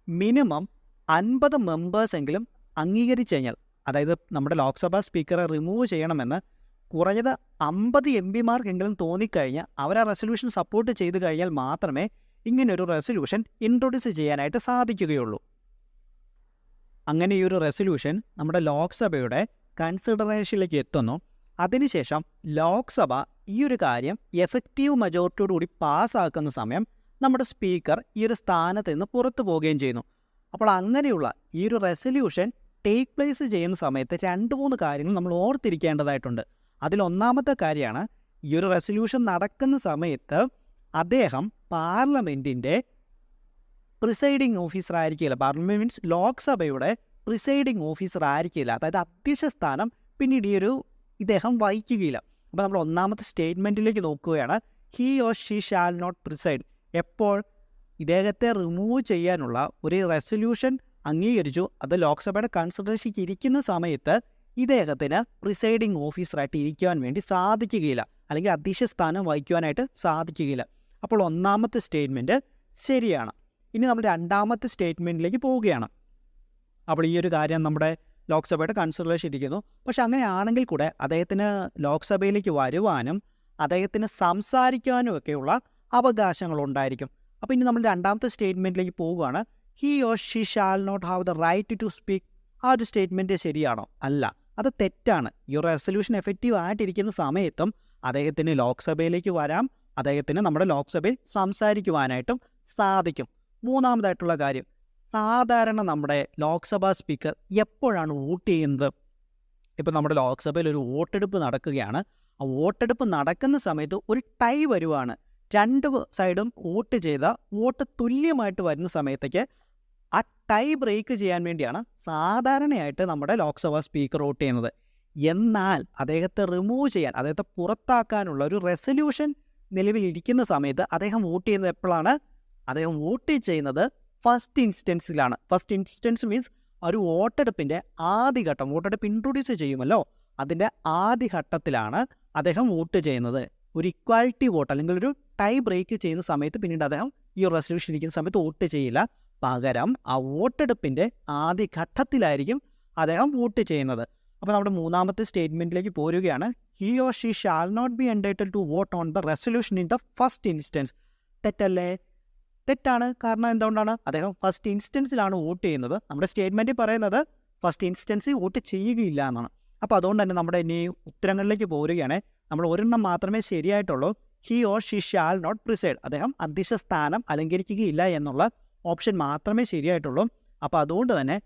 മിനിമം 50 മെമ്പേഴ്സെങ്കിലും അംഗീകരിച്ചു കഴിഞ്ഞാൽ, അതായത് നമ്മുടെ ലോക്സഭാ സ്പീക്കറെ റിമൂവ് ചെയ്യണമെന്ന് കുറഞ്ഞത് 50 MPമാർക്കെങ്കിലും തോന്നിക്കഴിഞ്ഞാൽ അവർ ആ റെസൊല്യൂഷൻ സപ്പോർട്ട് ചെയ്ത് കഴിഞ്ഞാൽ മാത്രമേ ഇങ്ങനൊരു റെസൊല്യൂഷൻ ഇൻട്രൊഡ്യൂസ് ചെയ്യാനായിട്ട് സാധിക്കുകയുള്ളൂ. അങ്ങനെ ഈ ഒരു റെസൊല്യൂഷൻ നമ്മുടെ ലോക്സഭയുടെ കൺസിഡറേഷനിലേക്ക് എത്തുന്നു. അതിനുശേഷം ലോക്സഭ ഈ ഒരു കാര്യം എഫക്റ്റീവ് മജോറിറ്റിയോടുകൂടി പാസ്സാക്കുന്ന സമയം നമ്മുടെ സ്പീക്കർ ഈ ഒരു സ്ഥാനത്ത് നിന്ന് പുറത്തു പോവുകയും ചെയ്യുന്നു. അപ്പോൾ അങ്ങനെയുള്ള ഈ ഒരു റെസൊല്യൂഷൻ ടേക്ക് പ്ലേസ് ചെയ്യുന്ന സമയത്ത് 2-3 കാര്യങ്ങൾ നമ്മൾ ഓർത്തിരിക്കേണ്ടതായിട്ടുണ്ട്. അതിലൊന്നാമത്തെ കാര്യമാണ്, ഈ ഒരു റെസൊല്യൂഷൻ നടക്കുന്ന സമയത്ത് അദ്ദേഹം പാർലമെൻറ്റിൻ്റെ പ്രിസൈഡിങ് ഓഫീസർ ആയിരിക്കില്ല. പാർലമെൻറ്റ് മീൻസ് ലോക്സഭയുടെ പ്രിസൈഡിങ് ഓഫീസർ ആയിരിക്കില്ല. അതായത് അധ്യക്ഷ സ്ഥാനം പിന്നീട് ഈ ഒരു ഇദ്ദേഹം വഹിക്കുകയില്ല. അപ്പോൾ നമ്മൾ ഒന്നാമത്തെ സ്റ്റേറ്റ്മെൻറ്റിലേക്ക് നോക്കുകയാണ്. He or she shall not preside. എപ്പോൾ ഇദ്ദേഹത്തെ റിമൂവ് ചെയ്യാനുള്ള ഒരു റെസൊല്യൂഷൻ അംഗീകരിച്ചു, അത് ലോക്സഭയുടെ കൺസിഡറേഷനിലേക്ക് ഇരിക്കുന്ന സമയത്ത് ഇദ്ദേഹത്തിന് പ്രിസൈഡിങ് ഓഫീസറായിട്ട് ഇരിക്കുവാൻ വേണ്ടി സാധിക്കുകയില്ല, അല്ലെങ്കിൽ അധ്യക്ഷ സ്ഥാനം വഹിക്കുവാനായിട്ട് സാധിക്കുകയില്ല. അപ്പോൾ ഒന്നാമത്തെ സ്റ്റേറ്റ്മെൻറ്റ് ശരിയാണ്. ഇനി നമ്മൾ രണ്ടാമത്തെ സ്റ്റേറ്റ്മെൻറ്റിലേക്ക് പോവുകയാണ്. അപ്പോൾ ഈ ഒരു കാര്യം നമ്മുടെ ലോക്സഭയുടെ കൺസിഡറേഷൻ ഇരിക്കുന്നു. പക്ഷെ അങ്ങനെയാണെങ്കിൽ കൂടെ അദ്ദേഹത്തിന് ലോക്സഭയിലേക്ക് വരുവാനും അദ്ദേഹത്തിന് സംസാരിക്കാനും ഒക്കെയുള്ള അവകാശങ്ങളുണ്ടായിരിക്കും. അപ്പോൾ ഇനി നമ്മൾ രണ്ടാമത്തെ സ്റ്റേറ്റ്മെൻറ്റിലേക്ക് പോവുകയാണ്. He or she shall not have the right to speak. ആ ഒരു സ്റ്റേറ്റ്മെൻറ്റ് ശരിയാണോ? അല്ല, അത് തെറ്റാണ്. ഈ ഒരു റെസൊല്യൂഷൻ എഫക്റ്റീവ് ആയിട്ടിരിക്കുന്ന സമയത്തും അദ്ദേഹത്തിന് ലോക്സഭയിലേക്ക് വരാം, അദ്ദേഹത്തിന് നമ്മുടെ ലോക്സഭയിൽ സംസാരിക്കുവാനായിട്ടും സാധിക്കും. മൂന്നാമതായിട്ടുള്ള കാര്യം, സാധാരണ നമ്മുടെ ലോക്സഭാ സ്പീക്കർ എപ്പോഴാണ് വോട്ട് ചെയ്യുന്നത്? ഇപ്പോൾ നമ്മുടെ ലോക്സഭയിൽ ഒരു വോട്ടെടുപ്പ് നടക്കുകയാണ്. ആ വോട്ടെടുപ്പ് നടക്കുന്ന സമയത്ത് ഒരു ടൈ വരുവാണ്. രണ്ട് സൈഡും വോട്ട് ചെയ്ത വോട്ട് തുല്യമായിട്ട് വരുന്ന സമയത്തേക്ക് ആ ടൈ ബ്രേക്ക് ചെയ്യാൻ വേണ്ടിയാണ് സാധാരണയായിട്ട് നമ്മുടെ ലോക്സഭാ സ്പീക്കർ വോട്ട് ചെയ്യുന്നത്. എന്നാൽ അദ്ദേഹത്തെ റിമൂവ് ചെയ്യാൻ, അദ്ദേഹത്തെ പുറത്താക്കാനുള്ള ഒരു റെസൊല്യൂഷൻ നിലവിലിരിക്കുന്ന സമയത്ത് അദ്ദേഹം വോട്ട് ചെയ്യുന്നത് എപ്പോഴാണ്? അദ്ദേഹം വോട്ട് ചെയ്യുന്നത് ഫസ്റ്റ് ഇൻസ്റ്റൻസിലാണ്. ഫസ്റ്റ് ഇൻസ്റ്റൻസ് മീൻസ് ഒരു വോട്ടെടുപ്പിൻ്റെ ആദ്യഘട്ടം, വോട്ടെടുപ്പ് ഇൻട്രൊഡ്യൂസ് ചെയ്യുമല്ലോ, അതിൻ്റെ ആദ്യഘട്ടത്തിലാണ് അദ്ദേഹം വോട്ട് ചെയ്യുന്നത്. ഒരു ഇക്വാലിറ്റി വോട്ട് അല്ലെങ്കിൽ ഒരു ടൈ ബ്രേക്ക് ചെയ്യുന്ന സമയത്ത് പിന്നീട് അദ്ദേഹം ഈ റെസൊല്യൂഷൻ ഇരിക്കുന്ന സമയത്ത് വോട്ട് ചെയ്യില്ല. പകരം ആ വോട്ടെടുപ്പിൻ്റെ ആദ്യഘട്ടത്തിലായിരിക്കും അദ്ദേഹം വോട്ട് ചെയ്യുന്നത്. അപ്പോൾ നമ്മുടെ മൂന്നാമത്തെ സ്റ്റേറ്റ്മെൻറ്റിലേക്ക് പോരുകയാണ്. He or she shall not be entitled to vote on the resolution in the first instance. തെറ്റല്ലേ? തെറ്റാണ്. കാരണം എന്തുകൊണ്ടാണ്? അദ്ദേഹം ഫസ്റ്റ് ഇൻസ്റ്റൻസിലാണ് വോട്ട് ചെയ്യുന്നത്. നമ്മുടെ സ്റ്റേറ്റ്മെൻറ്റിൽ പറയുന്നത് ഫസ്റ്റ് ഇൻസ്റ്റൻസിൽ വോട്ട് ചെയ്യുകയില്ല എന്നാണ്. അപ്പോൾ അതുകൊണ്ട് തന്നെ നമ്മുടെ ഇനി ഉത്തരങ്ങളിലേക്ക് പോരുകയാണ്. നമ്മൾ ഒരെണ്ണം മാത്രമേ ശരിയായിട്ടുള്ളൂ. He or she shall not preside. അദ്ദേഹം അധ്യക്ഷ സ്ഥാനം അലങ്കരിക്കുകയില്ല എന്നുള്ള ഓപ്ഷൻ മാത്രമേ ശരിയായിട്ടുള്ളൂ. അപ്പോൾ അതുകൊണ്ട് തന്നെ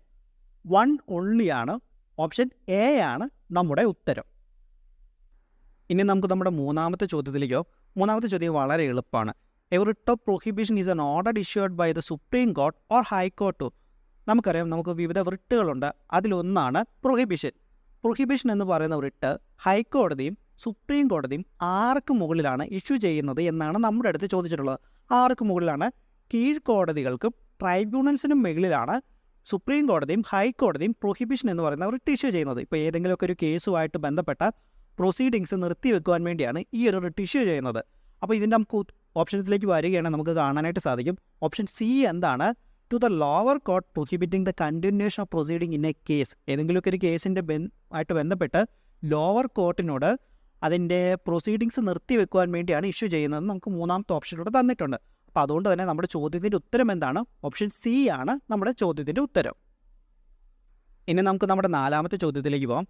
1 ഒൺലിയാണ്, ഓപ്ഷൻ എ ആണ് നമ്മുടെ ഉത്തരം. ഇനി നമുക്ക് നമ്മുടെ മൂന്നാമത്തെ ചോദ്യത്തിലേക്കോ. മൂന്നാമത്തെ ചോദ്യം വളരെ എളുപ്പമാണ്. A writ of prohibition is an order issued by the supreme court or high court. നമുക്കറിയാം, നമുക്ക് വിവിധ റിട്ടുകളുണ്ട്. അതിലൊന്നാണ് പ്രൊഹിബിഷൻ. പ്രൊഹിബിഷൻ എന്ന് പറയുന്ന റിട്ട് ഹൈക്കോടതിയും സുപ്രീം കോടതിയും ആർക്ക് മുകളിലാണ് ഇഷ്യൂ ചെയ്യുന്നത് എന്നാണ് നമ്മുടെ അടുത്ത് ചോദിച്ചിട്ടുള്ളത്. ആർക്ക് മുകളിലാണ്? കീഴ്ക്കോടതികൾക്കും ട്രൈബ്യൂണൽസിനും മുകളിലാണ് സുപ്രീം കോടതിയും ഹൈക്കോടതിയും പ്രൊഹിബിഷൻ എന്ന് പറയുന്ന റിട്ട് ഇഷ്യൂ ചെയ്യുന്നത്. ഇപ്പോൾ ഏതെങ്കിലുമൊക്കെ ഒരു കേസുമായിട്ട് ബന്ധപ്പെട്ട പ്രൊസീഡിങ്സ് നിർത്തിവെക്കുവാൻ വേണ്ടിയാണ് ഈ ഒരു റിട്ട് ഇഷ്യൂ ചെയ്യുന്നത്. അപ്പോൾ ഇതിൻ്റെ നമുക്ക് ഓപ്ഷൻസിലേക്ക് വരികയാണെങ്കിൽ നമുക്ക് കാണാനായിട്ട് സാധിക്കും. ഓപ്ഷൻ സി എന്താണ്? To the lower court prohibiting the continuation of proceeding in a case. ഏതെങ്കിലുമൊക്കെ ഒരു കേസിൻ്റെ ആയിട്ട് ബന്ധപ്പെട്ട് ലോവർ കോർട്ടിനോട് അതിൻ്റെ പ്രൊസീഡിങ്സ് നിർത്തിവെക്കുവാൻ വേണ്ടിയാണ് ഇഷ്യൂ ചെയ്യുന്നതെന്ന് നമുക്ക് മൂന്നാമത്തെ ഓപ്ഷനിലൂടെ തന്നിട്ടുണ്ട്. അപ്പോൾ അതുകൊണ്ട് തന്നെ നമ്മുടെ ചോദ്യത്തിൻ്റെ ഉത്തരം എന്താണ്? ഓപ്ഷൻ സി ആണ് നമ്മുടെ ചോദ്യത്തിൻ്റെ ഉത്തരം. ഇനി നമുക്ക് നമ്മുടെ നാലാമത്തെ ചോദ്യത്തിലേക്ക് പോകാം.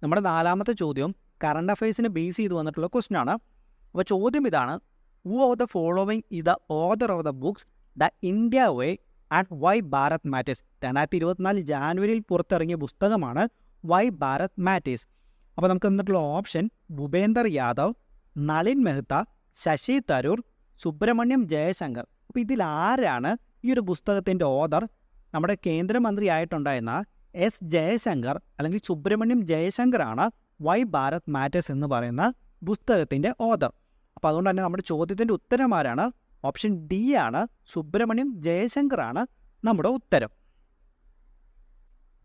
നമ്മുടെ നാലാമത്തെ ചോദ്യം കറണ്ട് അഫയേഴ്സിനെ ബേസ് ചെയ്ത് വന്നിട്ടുള്ള ക്വസ്റ്റ്യൻ ആണ്. അപ്പോൾ ചോദ്യം ഇതാണ്: who of the following is the author of the books the India way and why Bharat matters. 2024 ജാനുവരിയിൽ പുറത്തിറങ്ങിയ പുസ്തകമാണ് വൈ ഭാരത് മാറ്റേഴ്സ്. അപ്പോൾ നമുക്ക് തന്നിട്ടുള്ള ഓപ്ഷൻ ഭൂപേന്ദർ യാദവ്, നളിൻ മെഹ്ത്ത, ശശി തരൂർ, സുബ്രഹ്മണ്യം ജയശങ്കർ. അപ്പോൾ ഇതിൽ ആരാണ് ഈ ഒരു പുസ്തകത്തിൻ്റെ ഓഥർ? നമ്മുടെ കേന്ദ്രമന്ത്രിയായിട്ടുണ്ടായിരുന്ന എസ് ജയശങ്കർ അല്ലെങ്കിൽ സുബ്രഹ്മണ്യം ജയശങ്കറാണ് വൈ ഭാരത് മാറ്റേഴ്സ് എന്ന് പറയുന്ന പുസ്തകത്തിൻ്റെ ഓഥർ. അപ്പോൾ അതുകൊണ്ട് തന്നെ നമ്മുടെ ചോദ്യത്തിൻ്റെ ഉത്തരം ആരാണ്? ഓപ്ഷൻ ഡി ആണ്, സുബ്രഹ്മണ്യം ജയശങ്കറാണ് നമ്മുടെ ഉത്തരം.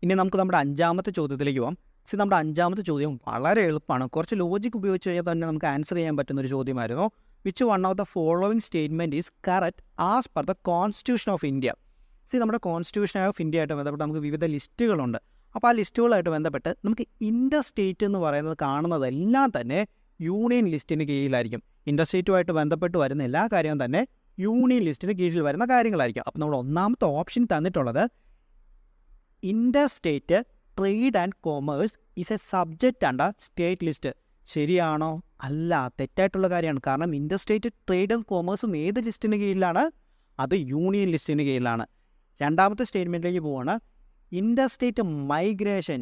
ഇനി നമുക്ക് നമ്മുടെ അഞ്ചാമത്തെ ചോദ്യത്തിലേക്ക് പോകാം. നമ്മുടെ അഞ്ചാമത്തെ ചോദ്യം വളരെ എളുപ്പമാണ്. കുറച്ച് ലോജിക് ഉപയോഗിച്ച് കഴിഞ്ഞാൽ തന്നെ നമുക്ക് ആൻസർ ചെയ്യാൻ പറ്റുന്നൊരു ചോദ്യമായിരുന്നു. Which one of the following statement is correct as per the constitution of India. നമ്മുടെ കോൺസ്റ്റിറ്റ്യൂഷൻ ഓഫ് ഇന്ത്യ ആയിട്ട് ബന്ധപ്പെട്ട് നമുക്ക് വിവിധ ലിസ്റ്റുകളുണ്ട്. അപ്പോൾ ആ ലിസ്റ്റുകളായിട്ട് ബന്ധപ്പെട്ട് നമുക്ക് ഇൻ്റർ സ്റ്റേറ്റ് എന്ന് പറയുന്നത് കാണുന്നതെല്ലാം തന്നെ യൂണിയൻ ലിസ്റ്റിന് കീഴിലായിരിക്കും. ഇൻ്റർ സ്റ്റേറ്റുമായിട്ട് ബന്ധപ്പെട്ട് വരുന്ന എല്ലാ കാര്യവും തന്നെ യൂണിയൻ ലിസ്റ്റിന് കീഴിൽ വരുന്ന കാര്യങ്ങളായിരിക്കും. അപ്പോൾ നമ്മൾ ഒന്നാമത്തെ ഓപ്ഷൻ തന്നിട്ടുള്ളത് ഇൻ്റർ state trade and commerce is A subject under state list. ശരിയാണോ? അല്ല, തെറ്റായിട്ടുള്ള കാര്യമാണ്. കാരണം ഇൻ്റർ സ്റ്റേറ്റ് ട്രേഡും കോമേഴ്സും ഏത് ലിസ്റ്റിന് കീഴിലാണ്? അത് യൂണിയൻ ലിസ്റ്റിന് കീഴിലാണ്. രണ്ടാമത്തെ സ്റ്റേറ്റ്മെൻറ്റിലേക്ക് പോവുകയാണ്. ഇൻ്റർ സ്റ്റേറ്റ് മൈഗ്രേഷൻ.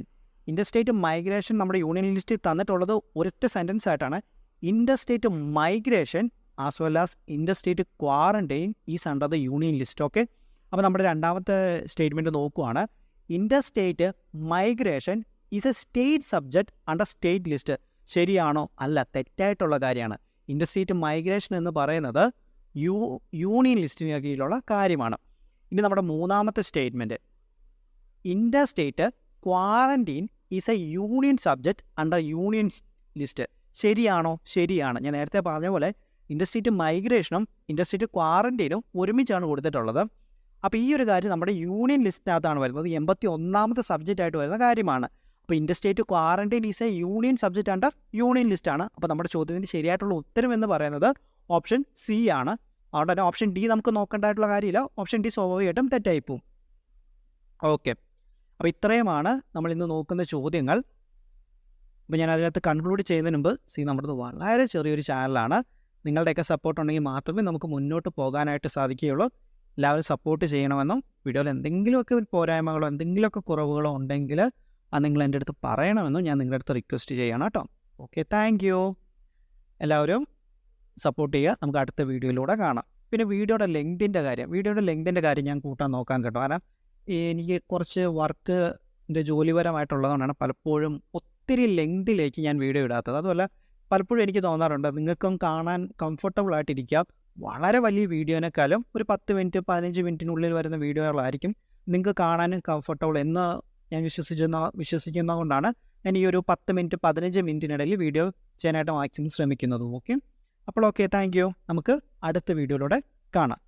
ഇൻ്റർ സ്റ്റേറ്റ് മൈഗ്രേഷൻ നമ്മുടെ യൂണിയൻ ലിസ്റ്റിൽ തന്നിട്ടുള്ളത് ഒരൊറ്റ സെൻറ്റൻസ് ആയിട്ടാണ്. ഇൻ്റർ state migration as well as inter state quarantine is under the union list. Okay, അപ്പോൾ നമ്മുടെ രണ്ടാമത്തെ സ്റ്റേറ്റ്മെൻറ്റ് നോക്കുവാണ്. ഇൻ്റർ state migration is A state subject under state list. ശരിയാണോ? അല്ല, തെറ്റായിട്ടുള്ള കാര്യമാണ്. ഇൻ്റർ സ്റ്റേറ്റ് മൈഗ്രേഷൻ എന്ന് പറയുന്നത് യൂണിയൻ ലിസ്റ്റിന് കീഴിലുള്ള കാര്യമാണ്. ഇനി നമ്മുടെ മൂന്നാമത്തെ statement, inter state quarantine is a union subject under union list. ശരിയാണോ? ശരിയാണ്. ഞാൻ നേരത്തെ പറഞ്ഞ പോലെ ഇൻ്റർ സ്റ്റേറ്റ് മൈഗ്രേഷനും ഇൻ്റർ സ്റ്റേറ്റ് ക്വാറൻറ്റീനും ഒരുമിച്ചാണ് കൊടുത്തിട്ടുള്ളത്. അപ്പോൾ ഈ ഒരു കാര്യം നമ്മുടെ യൂണിയൻ ലിസ്റ്റിനകത്താണ് വരുന്നത്. 81ാമത്തെ സബ്ജക്റ്റ് ആയിട്ട് വരുന്ന കാര്യമാണ്. അപ്പോൾ inter state quarantine is a union subject under union ലിസ്റ്റാണ്. അപ്പോൾ നമ്മുടെ ചോദ്യത്തിന് ശരിയായിട്ടുള്ള ഉത്തരം എന്ന് പറയുന്നത് ഓപ്ഷൻ സി ആണ്. അതുകൊണ്ട് തന്നെ ഓപ്ഷൻ ഡി നമുക്ക് നോക്കേണ്ടതായിട്ടുള്ള കാര്യമില്ല. ഓപ്ഷൻ ഡി സ്വാഭാവികമായിട്ടും തെറ്റായിപ്പോവും. ഓക്കെ, അപ്പോൾ ഇത്രയുമാണ് നമ്മൾ ഇന്ന് നോക്കുന്ന ചോദ്യങ്ങൾ. അപ്പോൾ ഞാൻ അതിനകത്ത് കൺക്ലൂഡ് ചെയ്യുന്നതിന് മുമ്പ് നമ്മുടേത് വളരെ ചെറിയൊരു ചാനലാണ്. നിങ്ങളുടെയൊക്കെ സപ്പോർട്ട് ഉണ്ടെങ്കിൽ മാത്രമേ നമുക്ക് മുന്നോട്ട് പോകാനായിട്ട് സാധിക്കുകയുള്ളൂ. എല്ലാവരും സപ്പോർട്ട് ചെയ്യണമെന്നും വീഡിയോയിൽ എന്തെങ്കിലുമൊക്കെ ഒരു പോരായ്മകളോ എന്തെങ്കിലുമൊക്കെ കുറവുകളോ ഉണ്ടെങ്കിൽ അത് നിങ്ങൾ എൻ്റെ അടുത്ത് പറയണമെന്നും ഞാൻ നിങ്ങളുടെ അടുത്ത് റിക്വസ്റ്റ് ചെയ്യണം കേട്ടോ. Okay, thank U. എല്ലാവരും സപ്പോർട്ട് ചെയ്യുക. നമുക്ക് അടുത്ത വീഡിയോയിലൂടെ കാണാം. പിന്നെ വീഡിയോയുടെ ലെങ്തിൻ്റെ കാര്യം ഞാൻ കൂട്ടാൻ നോക്കാം കേട്ടോ. കാരണം എനിക്ക് കുറച്ച് വർക്കിൻ്റെ ജോലിപരമായിട്ടുള്ളതുകൊണ്ടാണ് പലപ്പോഴും ഒത്തിരി ലെങ്തിലേക്ക് ഞാൻ വീഡിയോ ഇടാത്തത്. അതുമല്ല പലപ്പോഴും എനിക്ക് തോന്നാറുണ്ട് നിങ്ങൾക്കും കാണാൻ കംഫർട്ടബിൾ ആയിട്ടിരിക്കാം വളരെ വലിയ വീഡിയോനേക്കാളും ഒരു 10 മിനിറ്റ് 15 മിനിറ്റിനുള്ളിൽ വരുന്ന വീഡിയോകളായിരിക്കും നിങ്ങൾക്ക് കാണാനും കംഫർട്ടബിൾ എന്ന് ഞാൻ വിശ്വസിക്കുന്നതുകൊണ്ടാണ് ഞാൻ ഈ ഒരു 10 മിനിറ്റ് 15 മിനിറ്റിനിടയിൽ വീഡിയോ ചെയ്യാനായിട്ട് മാക്സിമം ശ്രമിക്കുന്നതും. ഓക്കെ, അപ്പോൾ ഓക്കെ, താങ്ക് യു. നമുക്ക് അടുത്ത വീഡിയോയിലൂടെ കാണാം.